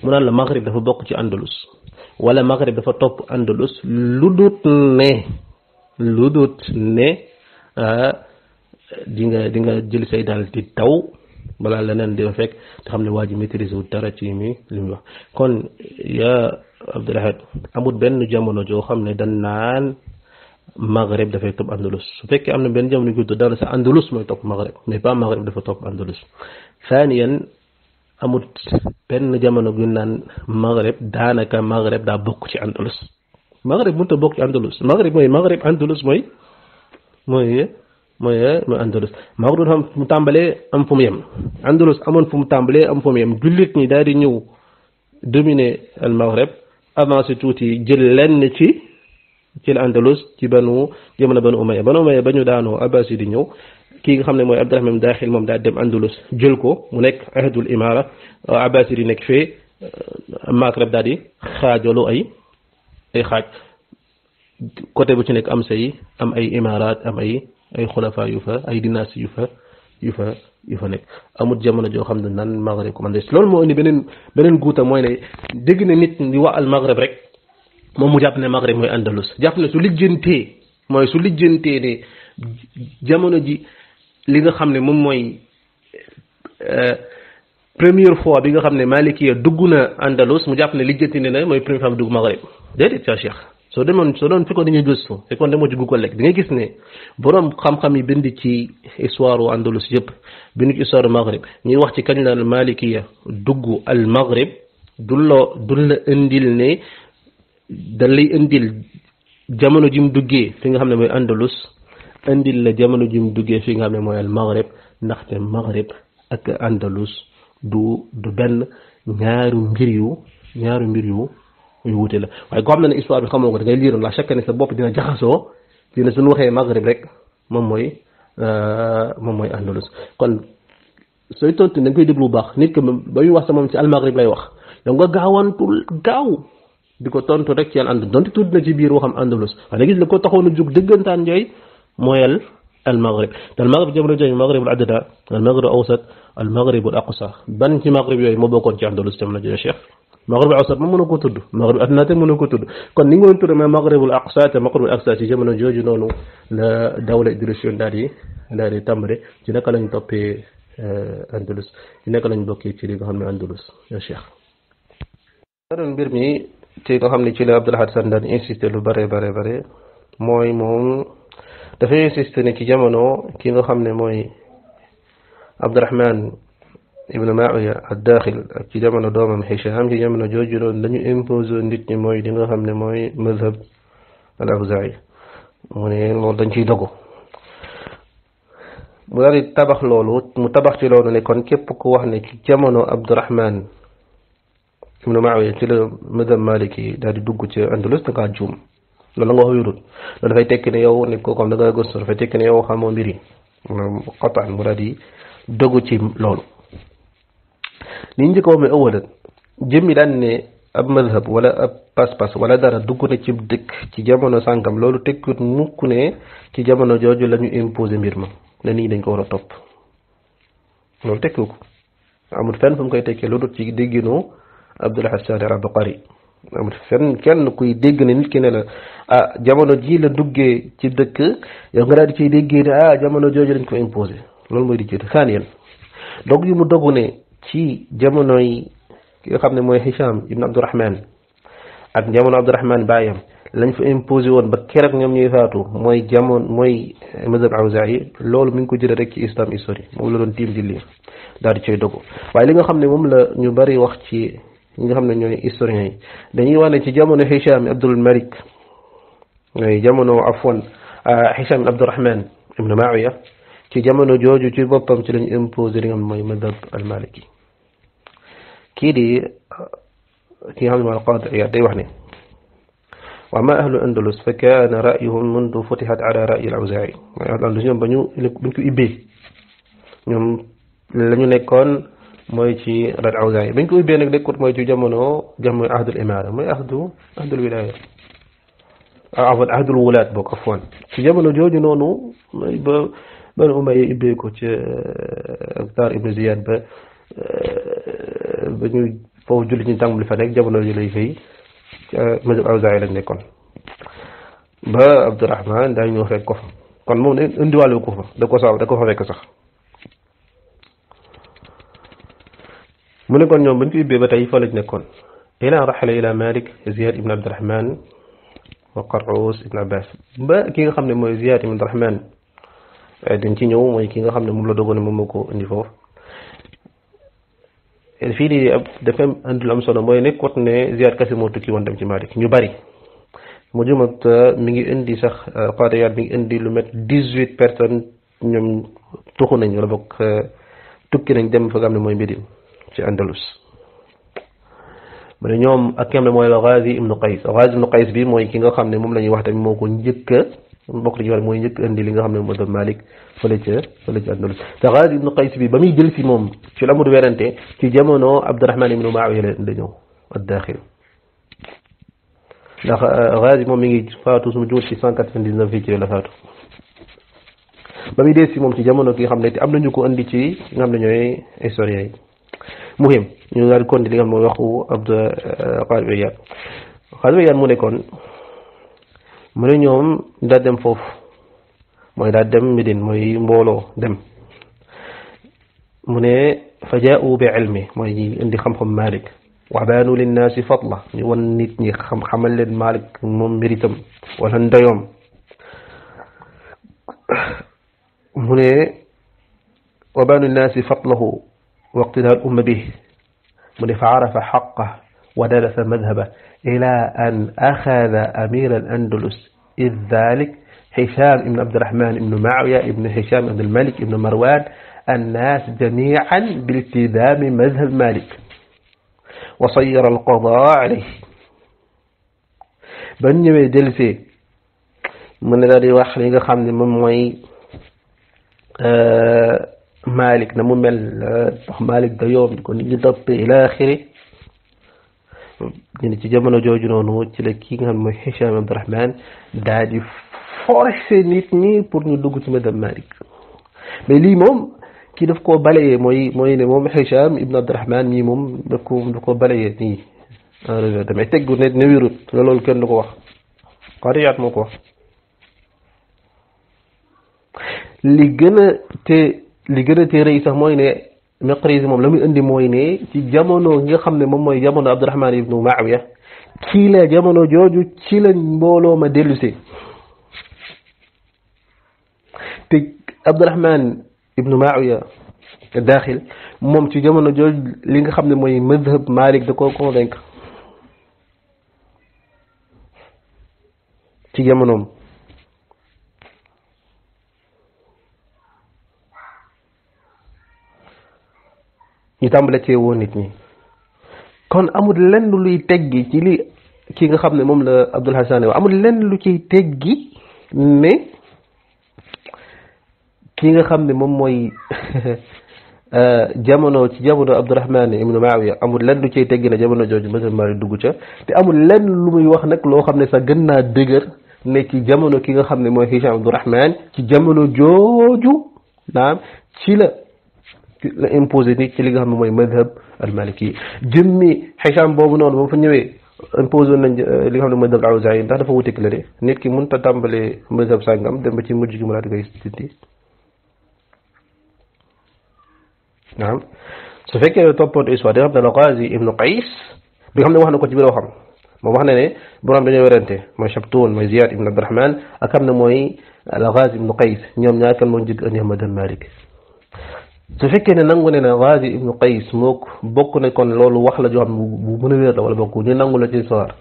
mu naan la Maghreb dafa bokk ci Andalus wala Maghreb dafa topp Andalus lu dut ne di nga jël say daal di taw balaa leneen di fekk te xam ne waa ji maîtriser wu dara ci li muy wax kon yaa Abdoulahad amul benn jamono joo xam ne dañ naan Maghreb dafay topp Andalus su fekkee am na benn jamono yu gudd dara sa Andalus mooy topp Maghreb mais pas Maghreb dafa topp Andalus thaniyan amul benn jamono gu naan Maghreb daanaka Maghreb daa bokk ci Andalus Maghreb mënut a bokk ci Andalus Maghreb Andalus mooy Andalus Maghreb xam fu mu tàmbalee am fu mu yem Andalus amoon fu mu tàmbalee am fu mu yem jullit ñi daal di ñëw dominer al Maghreb avancé tuuti jël lenn ci Andalus ci jamono Banu Umayya ba ñu daanoo Abbasi di ñëw kii nga xam ne mooy Abdurrahman Daaxil moom daal dem Andalus jël ko mu nekk ahdul imara Abbasi di nekk fee Maghreb daal di xaajaloo ay xaaj côté bu ci nekk am ay imarat am ay xulafa yu fa ay dynastie yu fa nekk amul jamono joo xam ne naan Maghreb ko man des loolu moo indi beneen guuta mooy ne dégg na nit di wax al Maghreb rek moom mu jàpp ne Maghreb mooy Andalus jàpp ne su lijjantee ne jamono ji li nga xam ne moom mooy première fois bi nga xam ne Malikiya dugg na Andalus mu jàpp ne lijjanti ne na mooy première fois bi dugg Maghreb déedéet ca Cheikh soo doon fekkoon dañuy gëstu fekkoon demoo ci Google rek di nga gis ne boroom xam-xam yi bind ci histoire u Andalus yëpp bind ci histoire Maghreb ñuy wax ci kañ la Malikiya dugg al Maghreb du la indil ne da lay indil jamono ji mu duggee fi nga xam ne mooy Andalus indil la jamono ji mu duggee fi nga xam ne mooy al Maghreb ndaxte Maghreb ak Andalus du benn ñaaru mbir yu wute la waaye ko xam ne histoire bi xamoo ko da ngay lire la chaque année sa bopp dina jaxasoo dina suñu waxee Maghreb rek moom mooy Andalus kon sooy tontu da nga koy déglu bu baax nit ki ba muy wax sa moom ci almaghrib lay wax yow nga gaawantul gaaw di ko tontu rek ci al and donte tudd na ci biir waxam andalus waaye gis la ko taxoon a jug dëggantaan jooy mooy المغرب المغرب جمله جاي المغرب العددا المغرب الاوسط المغرب الاقصى بان في مغرب يوي mo bokon ci andalus tam la jey cheikh maghrib al-awsat mo mëna ko tudd maghrib adna te mëna ko tudd kon ni ngone tudd ma maghrib al-aqsa te maghrib al-aqsa ci jamono joju nonu la dawla idrisiyon dali tamre ci naka lañ topé andalus ci naka lañ bokké ci li nga xamné andalus ya cheikh daron mbir mi ci nga xamné ci la abdul hasan dan insister lu bare moy mom dafay insisté ne ci jamono ki nga xam ne mooy Abdurahman ibn Ma'uya ad-Dakhil ak ci jamono doomam Hisham ci jamono jooju loolu dañu imposé nit ñi mooy li nga xam ne mooy madhab al-Awza'i mu ne loolu dañ ciy dogu mu daal di tabax loolu mu tabax ci loolu ne kon képp ku wax ne ci jamono Abdurahman ibn Ma'uya ci la madhab Maliki daal di dugg ci Andalus da ngaa juum loolu nga xoyurut loolu dafay tekki ne yow nit ko comme da nga gëstu dafay tekki ne yow xamoo mbiri qataan mu daal di dogu ci loolu li njëkk wax mi awalan jëmmi daan ne ab madhab wala ab pas-pas wala dara dugg na ci dëkk ci jamono sànkam loolu tekkut mukk ne ci jamono jooju la ñu imposé mbir ma ne nii dañ ko war a topp loolu tekkiwu ko amul fenn fu mu koy tekkee loolu ci dégginu Abdul Hassan al-Abqari amul fenn kenn kuy dégg ne nit ki ne la ah jamono ji la duggee ci dëkk yow nga daal di ciy déggee ne ah jamono jooju dañ ko imposé loolu mooy di jiitu saaniyan dog yu mu dogu ne ci jamono yi ki nga xam ne mooy Hisham ibn Abdurrahman ak jamono Abdurrahman baayam lañ fa imposé woon ba keroog ñoom ñuy faatu mooy jamono mooy mazhab Awzaa'i loolu mi ngi ko jëlee rek ci islam historique moom la doon tiim di lire daal di cay dogu waaye li nga xam ne moom la ñu bari wax ci ñi nga xam ne ñooy historiens yi dañuy wax ne ci jamono Hisham Abdul Malik mooy jamono afwan Hisham Abdurrahman ibn Ma'uya ci jamono jooju ci boppam ci lañu imposé li nga xam ne mooy madhab al maliki kii di ki nga xam ne mooy al-Qaadi Iyaad day wax ne wa amma ahlu andalus fa kaana ra'yuhum mundu futihat ala ra'yi al-Awzaa'i mooy ahlu andalus ñoom bañ ko ibbee ñoom la ñu nekkoon mooy ci ra'y al-Awzaa'i bañ ko ibbee nag nekkut mooy ci jamono ahdul imaara mooy ahdul wilaaya ahdul wulaat bokk afwan ci jamono jooju noonu mooy ba Banu Umayya ibbee ko ci Taar ibn Ziyaad ba ñu foofu julli ñu tàmbali fa nekk jamono ji lay fay mazhab Awzaa'i lañ nekkoon ba Abdurrahman daa ñëw fekk ko fa kon moom ne indiwaale ko fa da ko fa fekk sax mu ne kon ñoom bañ ko ibbee ba tey fa lañ nekkoon ila raxala ila Malik Ziyad ibn Abdurrahman wa Qar'us ibn Abbas ba ki nga xam ne mooy Ziyad ibn Abdurrahman dañ ci ñëw mooy ki nga xam ne moom la dogoon moom moo ko indi foofu fii di dafa andi lu am solo mooy nekkut ne Ziyad kese moo tukki woon dem ci Malik ñu bari mu jumat mi ngi indi sax Qaadi Iyaad mi ngi indi lu met 18 personnes ñoom tuxu nañ wala bokk tukki nañ dem fa nga xam ne mooy Médine ci Andalus mu ne ñoom ak ki nga xam ne mooy Ghazi ibnu Qays bi mooy ki nga xam ne moom la ñuy wax tamit moo ko njëkk bokk dañuy wax mooy njëkk indi li nga xam ne moo doon Malik fële ca Andalus te Ghazi ibnu Qays bi ba muy jël si moom ci la mu werante ci jamono Abdurrahman ibnu Muawiya la ñëw ad-Dakhil ndax Ghazi moom mi ngi faatu su ma juut ci 199 fii ci la faatu ba muy dee si moom ci jamono ki nga xam ne te am nañu ko indi ci nga xam ne ñooy historiens yi muhim ñu daal di continuer li nga xam ne mooy waxu Qaadi Iyaad mu ne kon mu ne ñoom daal dem foofu mooy daal dem Médine mooy mbooloo dem mu ne fa jaa'u bi ilmi mooy ñi indi xam-xam Malik wa baanu linnaasi fadla ñu wan nit ñi xamal leen Malik moom méritam wala ndoyoom mu ne wa baanu linnaasi fadlahu wa iqtidaa al-umma bihi mu ne fa arafa haqqahu wa darasa madhabahu إلى أن أخذ أمير الأندلس إذ ذلك هشام بن عبد الرحمن بن معاوية بن هشام بن الملك بن مروان الناس جميعا بالتزام مذهب مالك وصير القضاء عليه بن ñëwé delsi mën na daal di wax li nga xam ne moom mooy Malik na mu mel wax Malik da yoom ko nit ñi toppee ila axiri ñu ne ci jamono jooju noonu ci la kii nga xam ne mooy Hicham Abdurahman daal di forcer nit ñi pour ñu dugg ci madhab Malik mais lii moom kii daf koo balayee mooy ne moom Hicham ibn Abdurahman mii moom daf ko balayee nii damay teggu ne wérut loolu kenn du ko wax xariyaat moo ko wax li gën a te rëy sax mooy ne Maqrizi moom la muy indi mooy ne ci jamono nga xam ne moom mooy jamono Abdurahman ibnu Muawiya ci la jamono jooju ci la mbooloo ma dellusee te Abdurahman ibnu Muawiya daaxil moom ci jamono jooju li nga xam ne mooy madhab Malik da koo convaincre ci jamonoom ñu tàmbale cee woo nit ñi kon amul lenn luy teggi ci li ki nga xam ne moom la Abdul Hasan wa amul lenn lu ciy teggi ne ki nga xam ne moom mooy jamono ci jamono Abdurahman ibnu Muawiya amul lenn lu ciy teggi ne jamono jooju mazhab Maalik dugg ca te amul lenn lu muy wax nag loo xam ne sax gën naa dëgër ne ci jamono ki nga xam ne mooy Hicham Abdurahman ci jamono jooju naam ci la imposé nit ci li nga xam ne mooy madhab al-maliki jëmmi Hicham boobu noonu ba fa ñëwee imposé nañ li nga xam ne madhab al-Awzaa'i ndax dafa wuteeg la de nit ki mënut a tàmbalee madhab sàngam dem ba ci mujj gi mu daal di koy dindi naam su fekkee toppoon histoire di nga xam ne al-Ghazi ibnu Qays bi nga xam ne wax na ko ci biir waxam moom wax na ne borom dañoo werante mooy Shabtun mooy Ziyad ibn Abdurahman ak xam ne mooy al-Ghazi ibnu Qays ñoom ñaar kan moo njëkk indi madhab Malik su fekkee ne nangu ne na Ghazi ibnu Qays moo bokk na kon loolu wax la joo xam ne bu mën a wér la wala bokk ñu nangu la ci histoire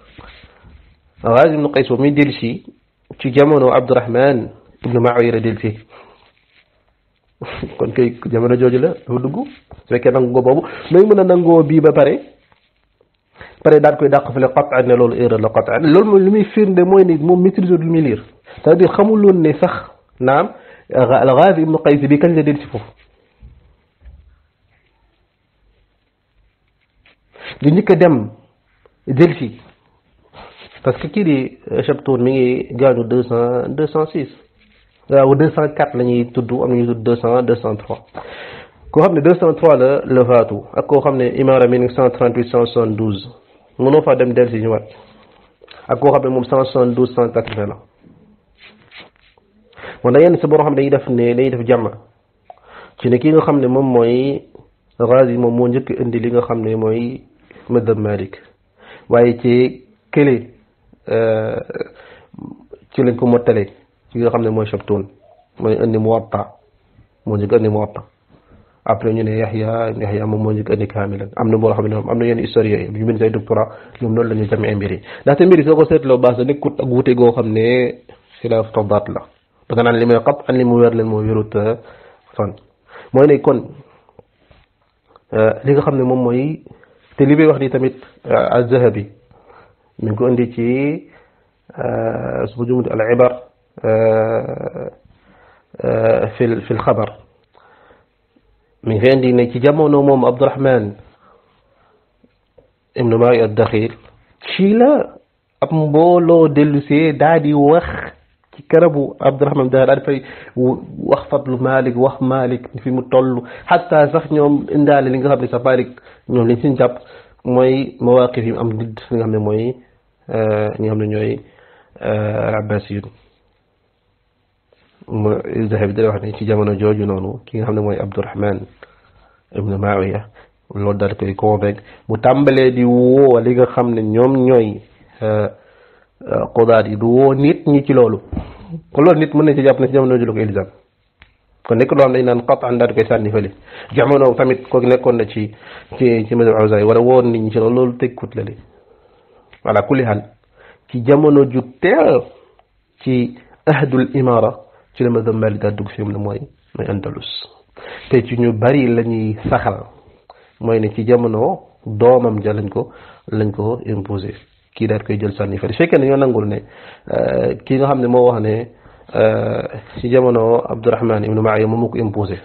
Ghazi ibnu Qays boobu muy dellusi ci jamono Abdurahman ibnu Muawiya la dellusi kon kay jamono jooju la dafa dugg su fekkee nangu ko boobu nooy mën a nangoo bii ba pare daal koy dàq fële qat'an ne loolu erreur la qat'an loolu mooy li muy firnde mooy ni moom maîtrise du muy lire c'est-à-dire xamuloon ne sax naam Ghazi ibnu Qays bi kañ la dellusi foofu di njëkk a dem delsi parce que kii di Shabtun mi ngi gaañu 206 waaw 204 la ñuy tudd am nañu tudd 203 koo xam ne 203 la faatu ak koo xam ne Imara 1938 172 mënoo faa dem delsi ñëwaat ak koo xam ne moom 172 180 la moo tax yenn sa borom xam ne dañuy def jàmm ci ne ki nga xam ne moom mooy Ghazi moom moo njëkk indi li nga xam ne mooy madhab Malik waaye ci kële ci lañ ko mottale ci nga xam ne mooy Shabtun mooy indi Muwatta moo njëkk indi Muwatta après ñu ne Yahya moom moo njëkk indi kaamilan am na boo xam ne am na yenn historien yi ñu bind say doctorat ñoom noonu la ñu jamee mbir yi ndaxte mbir yi soo ko seetloo baax na nekkut ak wuute goo xam ne xilaaf tadaat la da nga naan li may xat an li mu wér leen moo wérut fan mooy ne kon li nga xam ne moom mooy te li bay wax ni tamit az-Zahabi mi ngi ko indi ci su ma jumut al-Ibar fi al-Khabar mi ngi fi indi ne ci jamono moom Abdurahman ibnu Muawiya ad-Dakhil ci la ab mbooloo dellusee daal di wax ci karabu Abdurahman daal di fay wax fadlu Malik wax Malik fi mu toll xataa sax ñoom indaale li nga xam ne sax Malik ñoom liñ siñ jàpp mooy mawaqif yi am didd li nga xam ne mooy ñi nga xam ne ñooy al-Abbasiyun Zahabi da wax ne ci jamono jooju noonu ki nga xam ne mooy Abdurahman ibnu Muawiya loolu daal koy convaincre mu tàmbalee di woo li nga xam ne ñoom ñooy xudaat yi du woo nit ñi ci loolu kon loolu nit mën nañ ci jàpp ne ci jamono jooju la ko ilzam kon nekk loo xam ne dañ naan qat'an daal koy sànni fële jamono tamit kooku nekkoon na ci madhab Awzaa'i wala woon nit ñi ci loolu tekkut la li voilà kulli haal ci jamono ju teel ci ahdul imara ci la madhab Maalik daal dugg fi mu ne mooy Andalus te ci ñu bari la ñuy saxal mooy ne ci jamono doomam ja lañ ko imposé kii daal koy jël sànni fële su fekkee ne ñoo nangul ne kii nga xam ne moo wax ne ci jamono Abdurahman ibnu Muawiya moom moo ko imposé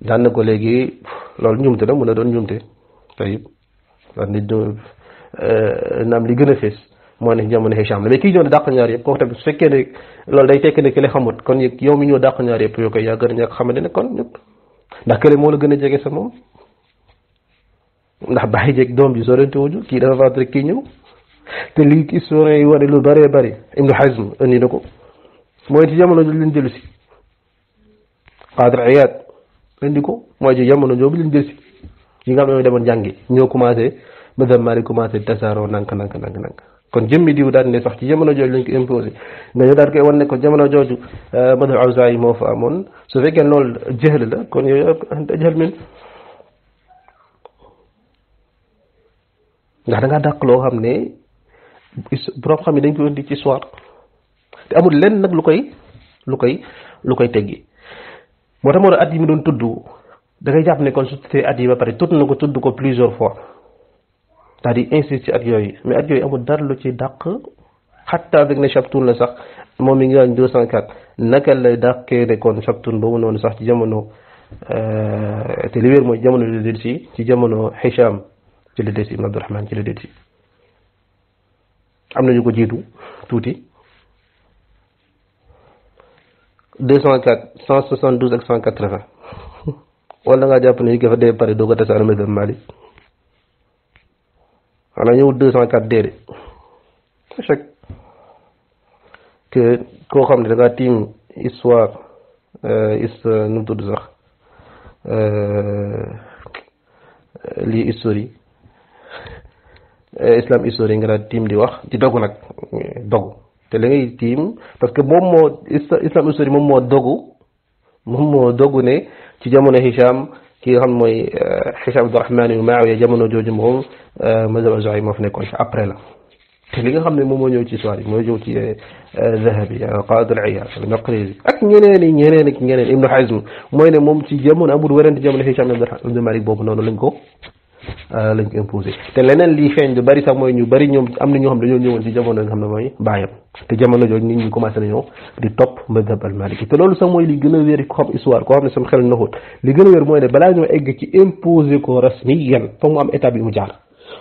daan na ko léegi loolu njumte la mën a doon njumte tayib war nit naam li gën a fees moo ne jamono Hicham la mais kii ñëw ne dàq ñaar yëpp kooku tamit su fekkee ne loolu day tekki ne ki la xamut kon yow mi ñëw dàq ñaar yëpp yoo koy yaa gën a ñàkk xamante ne kon ñëpp ndax kële moo la gën a jege sa moom ndax bàyyi jeeg doom ji sorente wuñu kii dafa faat rek kii ñëw te lii historien yi wane lu bëree bëri Ibnu Hazm indi na ko mooy ci jamono jooju leen jëlu si Qadir Iyad indi ko mooy ci jamono jooju leen jël si yi nga xam ne ñoo demoon jàngi ñoo commencé madhab Malik commencé tasaaroo nank kon jëmmi diw daan ne sax ci jamono jooju lañ ko imposé nga ñu daal koy wan ne ko jamono jooju madhab Awzaa'i moo fa amoon su fekkee loolu jëhl la kon yooyu anta jëhl min ndax da ngaa dàq loo xam ne borom xam ne dañ ko indi ci histoire te amul lenn nag lu koy teggi moo tax moo at yi mu doon tudd da ngay jàpp ne kon su tuddee at yi ba pare tudd na ko tudd ko plusieurs fois daal di insiste ci at yooyu mais at yooyu amul dara lu ci dàq xatta avec ne Chaptoun la sax moom mi ngi gaañ 204 naka lay dàqee ne kon Chaptoun boobu noonu sax ci jamono te li wér mooy jamono li del si ci jamono Hicham ci la del si Ibn Abdurrahman ci la del si am nañu ko jiitu tuuti 204 172 ak 180 wala nga jàpp ne yi dafa dee pare doo ko tasaare mazhab Malik xanaa ñëw 204 déedéet chaque que koo xam ne da ngaa tiim histoire nu mu tudd sax lii histoire islam histoire nga daal tiim di wax di dogu nag dogu te la ngay tiim parce que moom moo islam histoire moom moo dogu ne ci jamono Hicham ki nga xam mooy Hicham Abdurrahman yu Muawiya jamono jooju moom mazhab Awzaa'i moo fi nekkoon après la te li nga xam ne moom moo ñëw ci histoire yi moo ñëw ci Zahabi Qaadi al-Iyaad al-Maqrizi ak ñeneen Ibnu Hazm mooy ne moom ci jamono amul werante jamono Hicham ibn Malik boobu noonu lañ ko imposé te leneen lii feeñ lu bari sax mooy ñu bari ñoom am na ñoo xam dañoo ñëwoon ci jamono nga xam ne mooy baayam te jamono jooju nit ñi commencé nañoo di topp madhab al-Maliki te loolu sax mooy li gën a wér ko xam histoire koo xam ne sama xel naxut li gën a wér mooy ne balaa ñoo egg ci imposé ko rasmiyan foog mu am étape yi mu jaar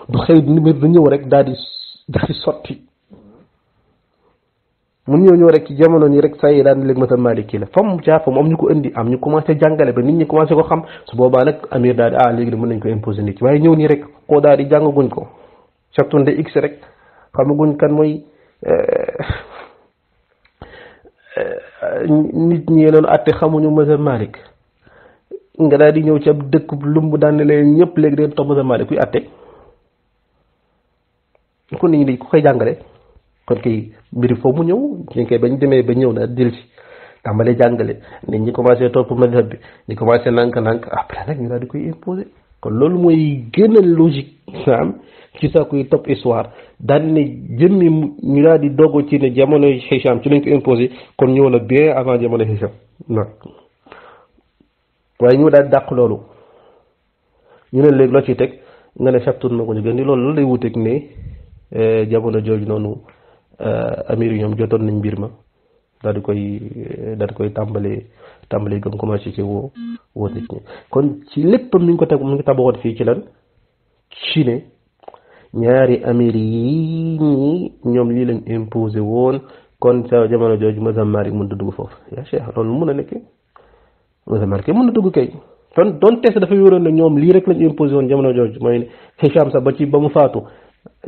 du xëy numér da ñëw rek daal di sotti mun ñëw rek ci jamono nii rek saa yi daan léegi madhab Maliki la fa mu jaar fa mu am ñu ko indi am ñu commencé jàngale ba nit ñi commencé ko xam su boobaa nag amir daal di léegi de mën nañ ko imposer nit waaye ñëw nii rek koo daal di jàngaguñ ko Chaptoun de x rek xamaguñ kan mooy nit ñi noonu atte xamuñu madhab Malik nga daal di ñëw ci ab dëkk lumb daan ne leen ñëpp léegi deen topp madhab Malik kuy atte kon nit ñi di ku koy jàngale kon kay mbiri foofu mu ñëw ñu koy bañ demee ba ñëw na dil si tàmbalee jàngale nit ñi commencé topp madhab bi ñu commencé nànk après nag ñu daal di koy imposer kon loolu mooy gën a logique am ci saa kuy topp histoire daal ne jëmmi ñu daal di dogo ci ne jamono Hicham ci lañ ko imposer kon ñëw na bien avant jamono Hicham non waaye ñu daal di dàq loolu ñu ne léegi loo ciy teg nga ne Chaptoun moo ko ñu gën di loolu lay wuteeg ne jamono jooju noonu amir yi ñoom jotoon nañ mbir ma daal di koy tàmbalee gëm commencé ci woo nit ñi kon ci léppam mi ngi ko teg mi ngi tabaxoon fii ci lan ci ne ñaari amir yi ñi ñoom lii leen imposé woon kon sa jamono jooju mazhab Malik mën na dugg foofu yaa Cheikh loolu mën a nekk mazhab Malik mën na dugg kay kon doon test dafay wéroon ne ñoom lii rek lañ imposé woon jamono jooju mooy Hicham sax ba mu faatu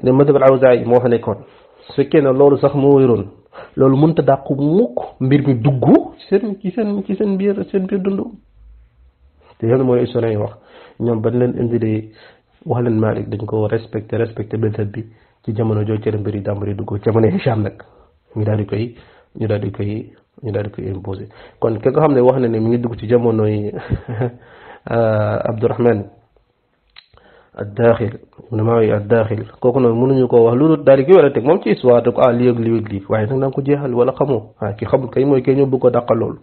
ne madhab al-Awzaa'i moo fa nekkoon su fekkee ne loolu sax moo wéroon loolu mënut a dàqu mukk mbir mi dugg ci seen biir dund te yow mooy historien yi wax ñoom bañ leen indi wax leen Malik dañ ko respecté madhab bi ci jamono jooju ci mbir yi tàmbali dugg jamono Hicham nag ñu daal di koy imposé kon ki nga xam ne wax na ne mi ngi dugg ci jamonoy Abdurrahman ad-Daaxil Muawiya ad-Daaxil kooku noonu mënuñu koo wax loolu daal di koy war a teg moom ci histoire da ko lii ak lii waaye nag na nga ko jeexal wala xamoo ki xamul kay mooy kay ñëw bëgg ko dàqal loolu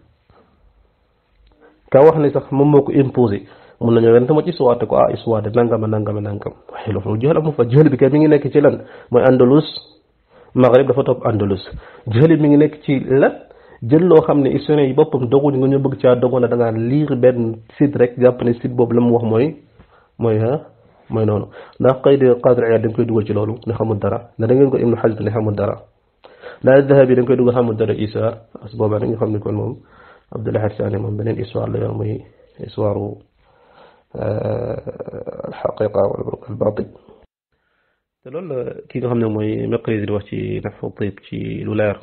ka wax ne sax moom moo ko imposé mun nañoo ren sama ci histoire te ko histoire de nangam waaye loolu jeexal amu fa jeexal bi kay mi ngi nekk ci lan mooy Andalus Maghrib dafa topp Andalus jeexal mi ngi nekk ci lan jël loo xam ne historien yi boppam doguñu nga ñu bëgg caa dogoon da ngaa lire benn site rek jàpp ne site boobu la mu wax mooy noonu ndax Qayd Qadri Iyaad dañ koy dugal ci loolu ne xamul dara da ngeen ko Ibnu Hazm ne xamul dara la Dahabi dañ koy dugal xamul dara isaar as boobaa dañu xam ne kon moom Abdul Ahad Sani moom beneen histoire la yor muy histoire alxaqiqa wala albaatil te loolu la ki nga xam ne mooy Maqrizi di wax ci Nahwu Tayyib ci lu leer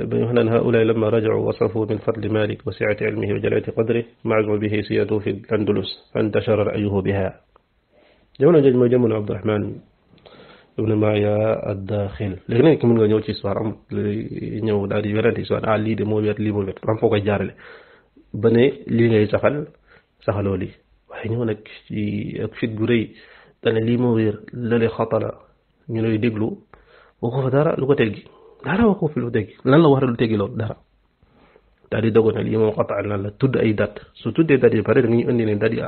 بمعنى هؤلاء لما رجعوا وصفوا من فضل مالك وسعة علمه وجلالة قدره معزوا به سيادته في الأندلس فانتشر رأيه بها جمعنا جمع جمع عبد الرحمن ابن مايا الداخل léegi nag mën nga ñëw ci histoire am ñëw daal di werante histoire lii de moo wér lii moo wér am foo koy jaarale ba ne lii ngay saxaloo lii waaye ñëw nag ci ak fit gu rëy dane lii moo wér lale xatala ñu lay déglu boo ko fa dara lu ko teggi dara waxoo fi lu teggi lan la war a lu teggi loolu dara daal di dogoon ne lii moom xataa lan la tudd ay date su tuddee date yi pare da ñu indi ne date yi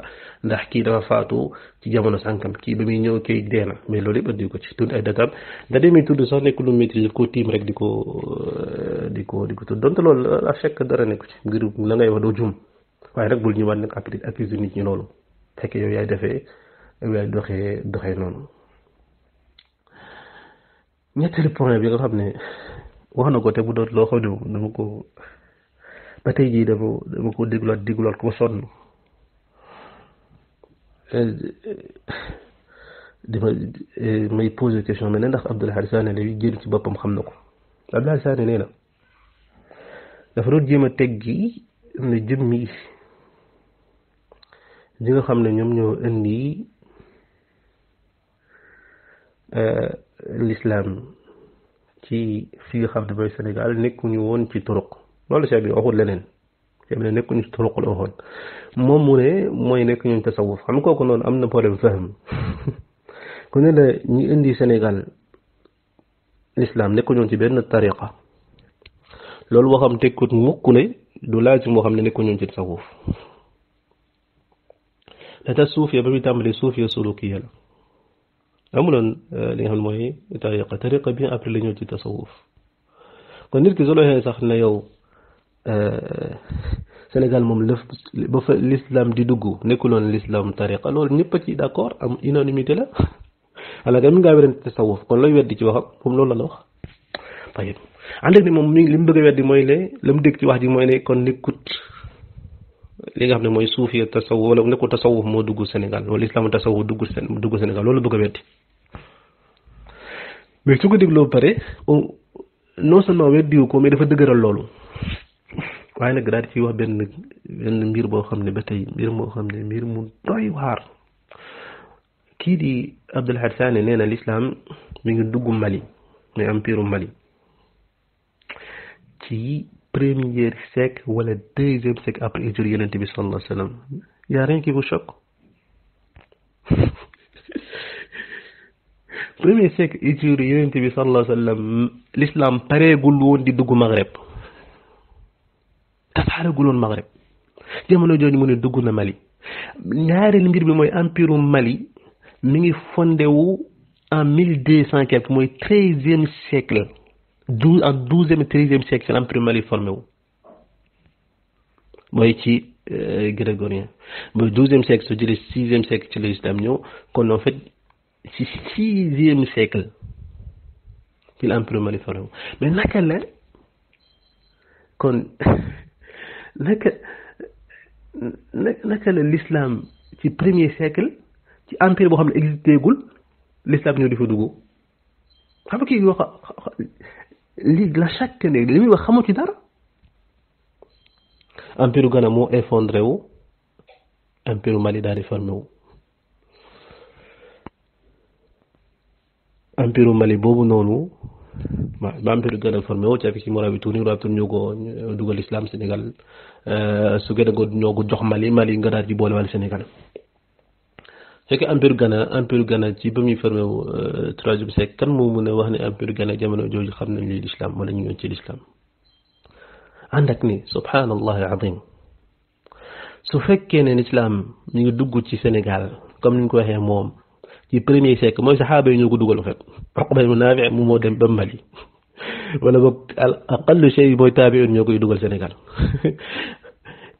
ndax kii dafa faatu ci jamono sànkam kii ba muy ñëw kii dee na mais loolu yëpp indi ko ci tudd ay datam date muy tudd sax nekk lu maîtrise ko tiim rek di ko tudd donte loolu a fekk dara nekku ci ngir la ngay wax doo jum waaye rek bul ñëwaat nag accuse nit ñi loolu fekk yow yaay doxee noonu ñetteelu point bi nga xam ne wax na ko te bu doon loo xam ne dama ko ba tey jii dama ko dégluwaat ko sonn may posé question mais ne ndax Abdul Ahad Sani lay génn ci boppam xam na ko Abdul Ahad Sani nee na dafa doon jéem a teggi ne jëmmi ñi nga xam ne ñoom ñoo indi l'islam ci fi nga xam ne mooy Sénégal nekkuñu woon ci turuq loolu Cheikh bi waxul leneen Cheikh bi ne nekkuñu ci turuq la waxoon moom mu ne mooy nekk ñun tasawuf xam nga kooku noonu am na problème fahm ku ne la ñi indi Sénégal l'islam nekkuñu ci benn tariqa loolu waxam tekkut mukk ne du laaj moo xam ne nekkuñu ci tasawuf te suufiya ba muy tàmbali suufiya sulukiya la amuloon li nga xam ne mooy tariqa bien après la ñëw ci tasawuf kon nit ki soo waxee sax ne yow Sénégal moom lëf ba fa l'islam di dugg nekkuloon l'islam tariqa loolu ñëpp a ci d'accord am unanimité la ala nga mi ngaa werante tasawuf kon lay weddi ci waxam moom loolu la wax tayib ànd ak ni moom li mu bëgg a weddi mooy ne la mu dégg ci wax ji mooy ne kon nekkut li nga xam ne mooy suufiya tasawuf wala nekkul tasawuf moo dugg Sénégal wala islam tasawuf dugg Sénégal loolu bëgg a weddi mais su ko dégloo pare non seulement weddiwu ko mais dafa dëgëral loolu waaye nag daal di ciy wax benn mbir boo xam ne ba tey mbir moo xam ne mbir mu doy waar kii di Abdul Ahad Sani nee na l'islam mi ngi dugg Mali mais empire Mali ci premier siècle wala deuxième siècle après hijra Yonent bi sallallahu alayhi wa sallam y a rien qui vous choque premier siècle hijra Yonent bi sallallahu alayhi wa sallam l'islam pareegul woon di dugg Maghreb tasaaragul woon Maghreb jamono jooju mu ne dugg na Mali ñaareelu mbir bi mooy empire Mali mi ngi fondé wu en 1200 quelque mooy 13e siècle en 12e et 13e siècle c'est l'empire Mali formé wu mooy ci grégorien mooy 12e siècle su jëlee 6e siècle ci l'islam ñëw kon en fait ci 6e siècle ci l'empire Mali formé wu mais naka la kon naka la l'islam ci premier siècle ci empire boo xam ne existé gul l'islam ñëw di fa dugg xam nga kii wax lii la chaque ne li muy wax xamoo ci dara empire Ghana moo effondré wu empire Mali daal di formé wu empire Mali boobu noonu ba empire Ghana formé wu ci affaire ci Mauritanie ñoo ko dugal islam Sénégal su gën a ñoo ko jox Mali nga daal di boole wàllu Sénégal fekk empire Ghana ci ba muy formé wu 3e siècle kan moo mën a wax ne empire Ghana jamono jooju xam nañ li l'islam wala ñu ngi ci l'islam ànd ak ni subhanallah azim su fekkee ne l'islam mi ngi dugg ci Sénégal comme ni ñu ko waxee moom ci premier siècle mooy saxaaba yi ñoo ko dugal en fait Uqba ibn Naafi' mu moo dem ba Mali wala boog al aqallu shay mooy taabi'un ñoo koy dugal Sénégal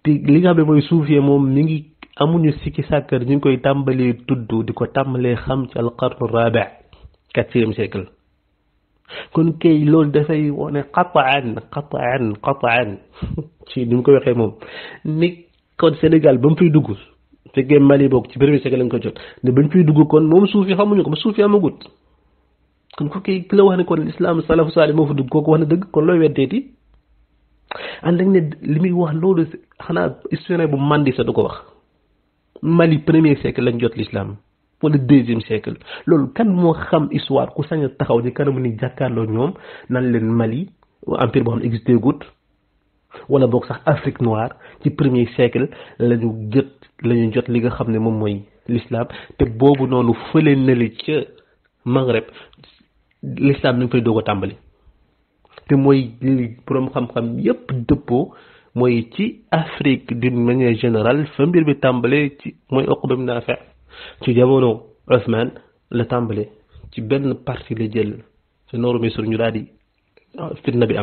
te li nga xam ne mooy suufee moom mi ngi amuñu sikki sàkkar ñu ngi koy tàmbalee tudd di ko tàmbalee xam ci alqarnu rabi' 4e siècle kon kay loolu dafay wone qataan ci ni mu ko waxee moom ni kon Sénégal ba mu fiy dugg fekkee Mali boog ci premier siècle lañ ko jot ne bañ fiy dugg kon moom suufi xamuñu ko ba suufi amagut kon ku kay ki la wax ne kon l'islam salafu salih moo fa dugg kooku wax na dëgg kon looy weddeeti ànd ak ne li muy wax loolu xanaa historien bu mandi sa du ko wax Mali premier siècle lañ jot l'islam wala 2e siècle loolu kan moo xam histoire ku sañ a taxaw ni kanamu ni jàkkaarloo ñoom nan leen Mali empire boo xam ne existé gut wala boog sax Afrique noire ci premier siècle lañu jot li nga xam ne moom mooy l'islam te boobu noonu fële na li ca Maghreb l'islam ni ngi fay doog a tàmbali te mooy li borom xam-xam yépp dëppoo mooy ci Afrique d'une manière générale fa mbir bi tàmbale ci mooy Uqba ibn Nafi' ci jamono Othman la tàmbale ci benn partie la jël ci nooru Misr ñu daal di fitna bi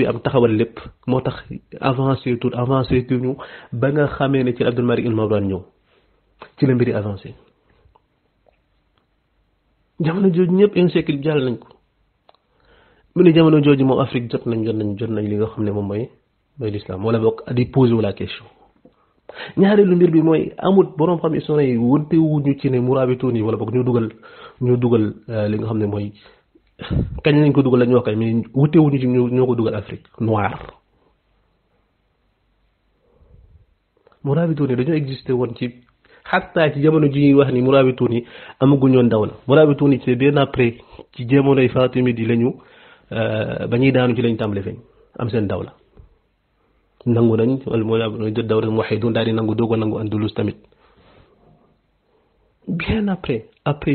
am taxawal lépp moo tax avancé ñu ba nga xamee ne ci Abdul Malik al-Marwan ñëw ci la mbiri avancé jamono jooju ñëpp un siècle jàll nañ ko mu ne jamono jooju moom Afrique jot nañ li nga xam ne moom mooy l'islam wala boog di posé wu la question ñaareelu mbir bi mooy amut boroom xam historien yi wante wuñu ci ne murabitoon yi wala boog ñu dugal li nga xam ne mooy kañ lañ ko dugal la ñu wax kay mais wute wuñu ci ñoo ko dugal Afrique noire murabitoon yi dañoo existé woon ci xataa ci jamono ji ñuy wax ni murabitoon yi amaguñoon daw la murabitoon yi c'est bien après ci jamonoy Fatimide yi lañu ba ñuy daanu ci lañ tàmbale feeñ am seen daw la nangu nañ wala mooy dawla muwahhidun daal di nangu doog a nangu Andalus tamit bien après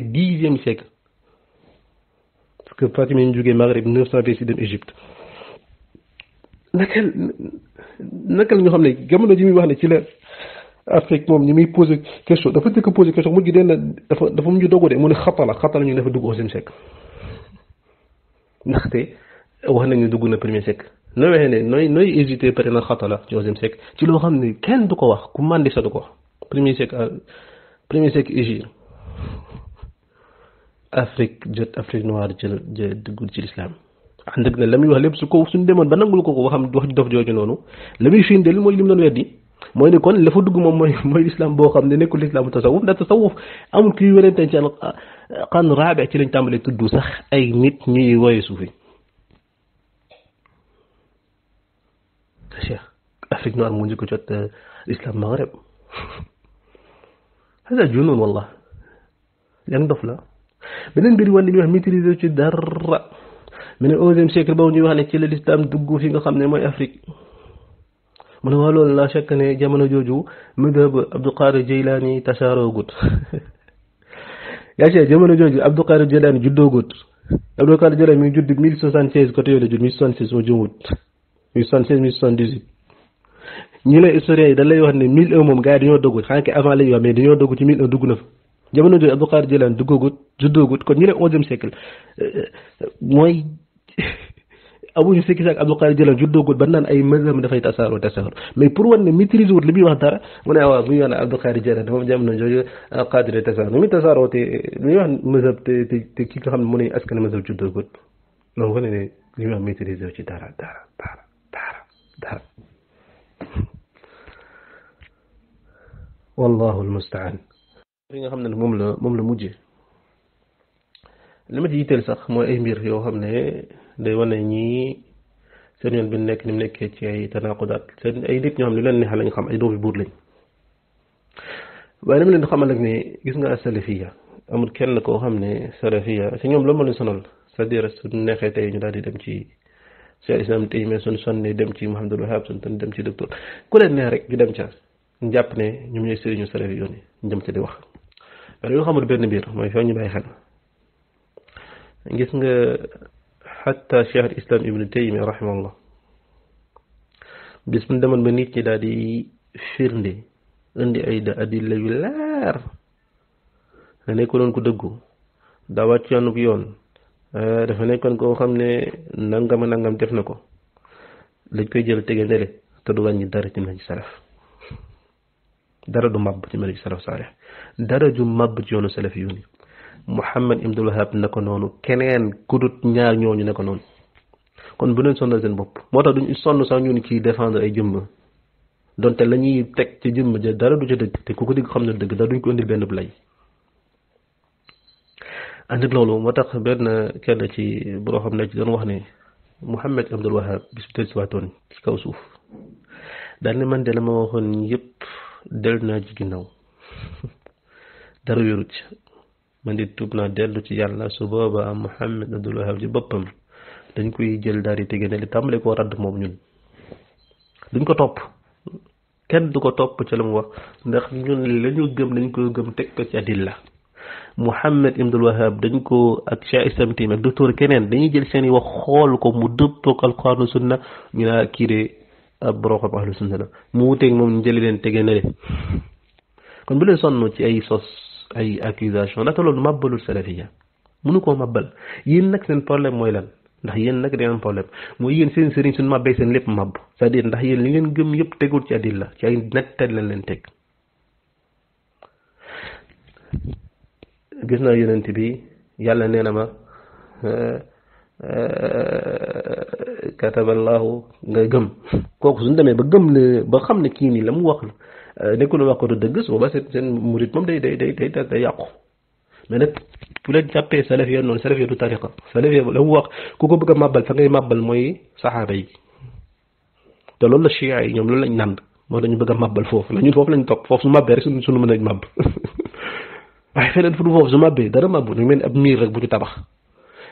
10e siècle parce que Fatimide ñu jógee Maghreb 900 si dem Égypte naka la ñu xam ne jamono ji muy wax ne ci la Afrique moom ñi muy posé question dafa jëkk posé question mujj den dafa mujj dogu de mu ne xatala ñu dafa dugg 11e siècle ndaxte wax nañu dugg na premier siècle nooy waxee ne nooy hésité peut-être na xatala ci 11e siècle ci loo xam ne kenn du ko wax ku màndi sa du ko wax premier siècle Égypte Afrique noire jël duggul ci l'islam ànd ak ne la muy wax lépp suñ demoon ba nangul ko wax dof jooju noonu la muy firndeel mooy li mu doon weddi mooy ne kon la fa dugg moom mooy l'islam boo xam ne nekkul l'islam tasawuf ndax tasawuf amul kuy wérante ci xan raabe ci lañ tàmbalee tudd sax ay nit ñuy woye suufi Cheikh Afrique noire mu njëkk jot l'islam Maghreb hada junun wallah yan dof la beneen mbir wan li ñuy wax maîtriser ci dara mais 11e siècle boobu ñuy wax ne ci la l'islam dugg fi nga xam ne mooy Afrique mu ne waa loolu la chaque ne jamono jooju madhab Abdul Qadir Jilani tasaaroo gut yaa ci jamono jooju Abdul Qadir Jilani juddoo gut Abdul Qadir Jilani mi ngi judd 1076 côté yooyu la judd 1076 moo jëmut 1076 1078 ñi lay historiens yi dañ lay wax ne 1001 moom gars yi dañoo dogg xanaa ke avant lañuy wax mais dañoo dogg ci 1001 dugg na fa jamono jooju Abdul Qadir Jilani juddoogut kon ñi lay 11e siècle mooy amuñu sikki saak Abdul Qadir Jilani juddoogut ba naan ay mazhab dafay tasaaroo mais pour wan ne maîtriser wut li muy wax dara mu ne waaw bu ñu wax ne Abdul Qadir Jilani moom jamono jooju qadir tasaaroo mi tasaaroo te li ñuy wax mazhab te ki nga xam ne mu ne askan mazhab juddoogut loolu wane ne li ñuy wax maîtriser ci dara wallahu almustaan li nga xam ne moom la mujjee li ma ci yitteel sax mooy ay mbir yoo xam ne day wane ñii seen yoon bi nekk ni mu nekkee ci ay tanaqudaat seen ay nit ñoo xam ne leen neexal lañ xam ay doomi buur lañ waaye dama leen di xamal ak ne gis nga salafiya amul kenn koo xam ne salafiya si ñoom loolu moo leen sonal c'est-à-dire suñ neexee tey ñu daal di dem ci Cheikh Islam tey mais suñ sonnee dem ci Muhammadul Wahhab suñ ton dem ci docteur ku leen neex rek ñu dem ca ñu jàpp ne ñoom ñooy sëriñu salafi yoon yi ñu dem ca di wax waaye dañoo xamul benn mbir mooy foo ñu bàyyi xel gis nga xatta Cheikh al Islam Ibn Taymiya rahimahullah bis mu demoon ba nit ñi daal di firnde indi ay adilla yu leer nga nekk doon ko dëggu daa wàcc yoonub yoon dafa nekkoon koo xam ne nangam nangam def na ko lañ koy jël tege nele te du wàññi dara ci manhaj salaf dara du màbb ci manhaj salaf saalih dara ju màbb ci yoonu salaf yu ni Muhammad ibnul Wahhab na ko noonu keneen kudut ñaar ñooñu ne ko noonu kon bu leen sonnal seen bopp moo tax duñ sonn sax ñun ci défendre ay jëmm donte la ñuy teg ci jëmm ja dara du ca dëgg te ku ko digg xam ne dëgg da duñ ko indil benn lay ànd ak loolu moo tax benn kenn ci boo xam ne ci doon wax ne Muhammad ibnul Wahhab bis bu si waatoon ci kaw suuf daal ne man de la ma waxoon yëpp dellu naa ci ginnaaw dara wéru ci man di tuub naa dellu ci yàlla su boobaa Muhammad ibnul Wahhab ci boppam dañ koy jël daal di tege ne li tàmbale koo radd moom ñun duñ ko topp kenn du ko topp ca la mu wax ndax ñun la ñu gëm dañ ko gëm teg ko ci adilla Muhammad ibnul Wahhab dañ ko ak Cheikh Islam Tim ak docteur keneen dañuy jël seen i wax xool ko mu dëppook alquran sunna ñu naa kii de ab borom xam ahlu sunna la mu wuteeg moom ñu jëli leen tege ne leen kon bu leen sonn ci ay sos ay accusation ndaxte loolu màbbalul salafiya mënu koo màbbal yéen nag seen problème mooy lan ndax yéen nag dina am problème mooy yéen seen sëriñ suñu màbbee seen lépp màbb c'est-à-dire ndax yéen li ngeen gëm yëpp tegul ci adilla ci ay nettal leen teg gis naa yonent bi yàlla nee na ma kataballahu nga gëm kooku suñu demee ba gëm ne ba xam ne kii nii la mu wax nekkul wax ko du dëgg su boobaa seen murit moom day yàqu mais nag bu leen jàppee salafiyya noonu salafiyya du tariqa salafiyya la mu wax ku ko bëgg a màbbal fa ngay màbbal mooy saxaaba yi te loolu la chia yi ñoom loolu lañ nànd moo dañu bëgg a màbbal foofu la ñun foofu lañ topp foofu su màbbee rek suñu mën a màbb waaye feneen fu du foofu su màbbee dara màbbu ñu mel ni ab miir rek bu ñu tabax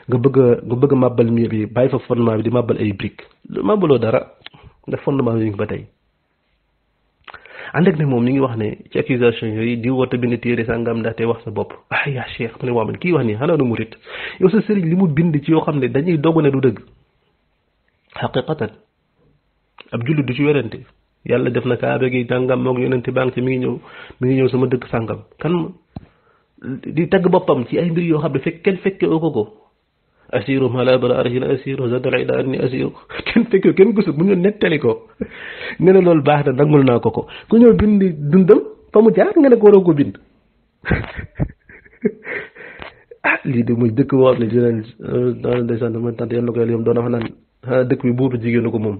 nga bëgg a màbbal miir bi bàyyi fa fondement bi di màbbal ay briques màbbaloo dara ndax fondement bi ñu ba tey ànd ak ne moom mi ngi wax ne ci accusation yooyu di woote bind téere sàngam ndaxte wax sa bopp yaa cheikh mu ne waaw man kii wax nii xanaa du murit yow sa sëriñ li mu bind ci yoo xam ne dañuy dogu ne du dëgg xaqiqatan ab jullit du ci werante yàlla def na kaaba gi dàngam moog yonente baa ngi ci mi ngi ñëw sama dëkk sàngam kan di tagg boppam ci ay mbir yoo xam ne kenn fekke oo ko asiru mala bala arjina asiru zadal ila anni asiru kenn fekke kenn gisul mu ñu nettali ko nga ne loolu baax na nangul naa ko ku ñëw bind dundam fa mu jaar nga ne ko waroo ko bind lii de muy dëkk boo xam ne dinañ ndeysaan dama tant yàlla ko yàlla yom doon wax naan dëkk bi buubu jigéenu ko moom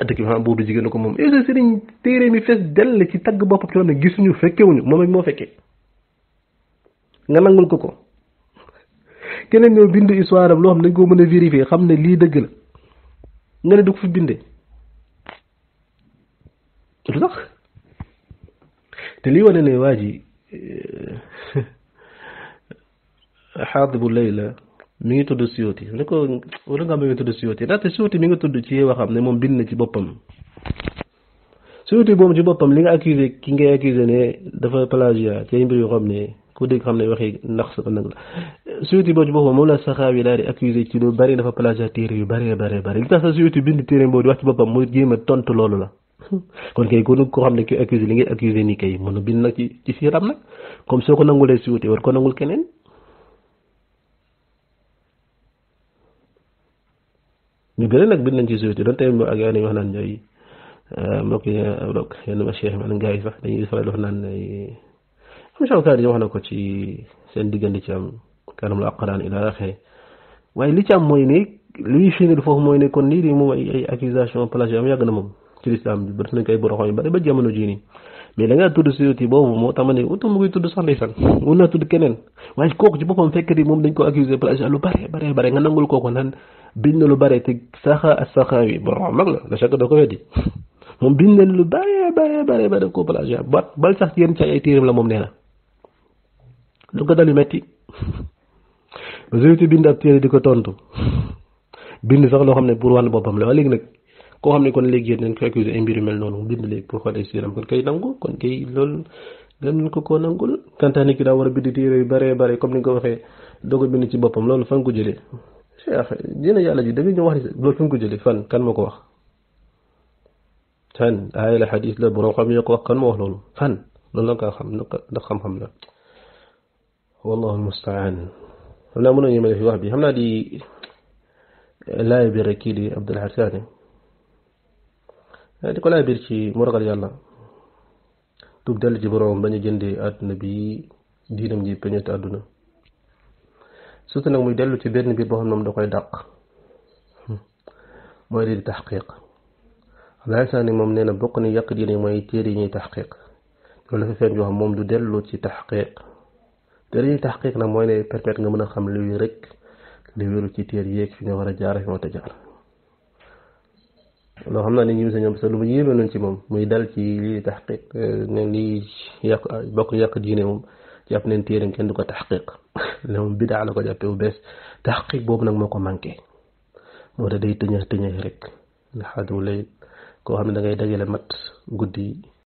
dëkk bi buubu jigéenu ko moom et ce sëriñ téere mi fees dell ci tagg boppam ci loolu ne gisuñu fekkewuñu moom ak moo fekkee nga nangul ko keneen ñëw bind histoire am loo xam ne dañ ko mën a vérifier xam ne lii dëgg la nga ne du ko fi bindee lu tax te lii wane ne waa ji xaadibu layla mi ngi tudd Suyuti ne ko wala nga mi ngi tudd Suyuti ndaxte Suyuti mi nga tudd ci waxam ne moom bind na ci boppam Suyuti boobu ci boppam li nga accusé ki ngay accusé ne dafa plagiat ci ay mbir yoo xam ne ku dégg xam ne waxi ndax sa ko nag la Suyuti boobu ci boppam moom la Saxaawi daal di accusé ci lu bari dafa plagiat téere yu bari li tax sa Suyuti bind téere boobu di wax ci boppam muy jéem a tontu loolu la kon kay ko xam ne ki accusé li ngay accusé nii kay mën na bind nag ci siiram nag comme soo ko nangulee Suyuti war ko nangul keneen ñu bëri nag bind nañ ci Suyuti doon tey ak yaa nañu wax naan ñooy mbokk yi yenn ma cheikh man gars yi sax dañuy faral di wax naan am Shawkaani wax na ko ci seen diggante ci am kanam la aqraan ila axee waaye li ci am mooy ne li firndeel foofu mooy ne kon lii di moom ay accusation plagiat am yàgg na moom ci lislaam bi bari nañ koy boroxoo yu bari ba jamono jii nii mais da ngaa tudd Suyuti boobu moo tax ma ne utum mu koy tudd sax ndeysaan mun naa tudd keneen waaye kooku ci boppam fekk di moom dañ ko accusé plagiat lu bare nga nangul kooku naan bind na lu bare te Saxaawi borom mag la chaque da ko weddi moom bind na lu bare daf ko plagiat bal sax yenn ci ay téeram la moom nee na lu ko dal yu metti Suyuti bind ab téere di ko tontu bind sax loo xam ne pour wàllu boppam la waaye léegi nag koo xam ne kon léegi yéen dañ ko accusé ay mbir yu mel noonu mu bind léegi pour xool ay siiram kon kay nangu kon kay loolu gën ko koo nangul kantaa nit ki daa war a bind téere yu bare comme ni nga ko waxee doo ko bind ci boppam loolu fan ko jëlee cheikh dina yàlla ji da nga ñëw wax ni loolu fan ko jëlee fan kan moo ko wax fan aaya la xadis la borom xam yoo ko wax kan moo wax loolu fan loolu la nga xam ndax xam-xam la wallahu almustaan xam naa mënoo yemale fi wax bi xam naa di laaj bi rek kii di Abdul Hassani di ko laaj biir ci mu ragal yàlla tub dellu ci borom bañ a jëndee àdduna bi diinam ji peñete àdduna surtout nag muy dellu ci benn biir boo xam ne moom da koy dàq mooy di taxqiq Abdul Hassani moom nee na bokk ni yàq diine mooy téere yi ñuy taxqiq loolu dafa feeñ yoo xam moom du dellu ci taxqiq téere yi taxqiq nag mooy ne permettre nga mën a xam luy rek li wéru ci téere yeeg fi nga war a jaar fi nga war a jaar loo xam naa ne ñu ñoom sax lu mu yéeme noonu ci moom muy dal ci lii taxqiq ne lii yàq bokk yàq diine moom jàpp neen téere kenn du ko taxqiq ne moom bidaa la ko jàppee bu bees taxqiq boobu nag moo ko manqué moo tax day tëñëx rek la xaadu lay koo xam ne da ngay dajale mat guddi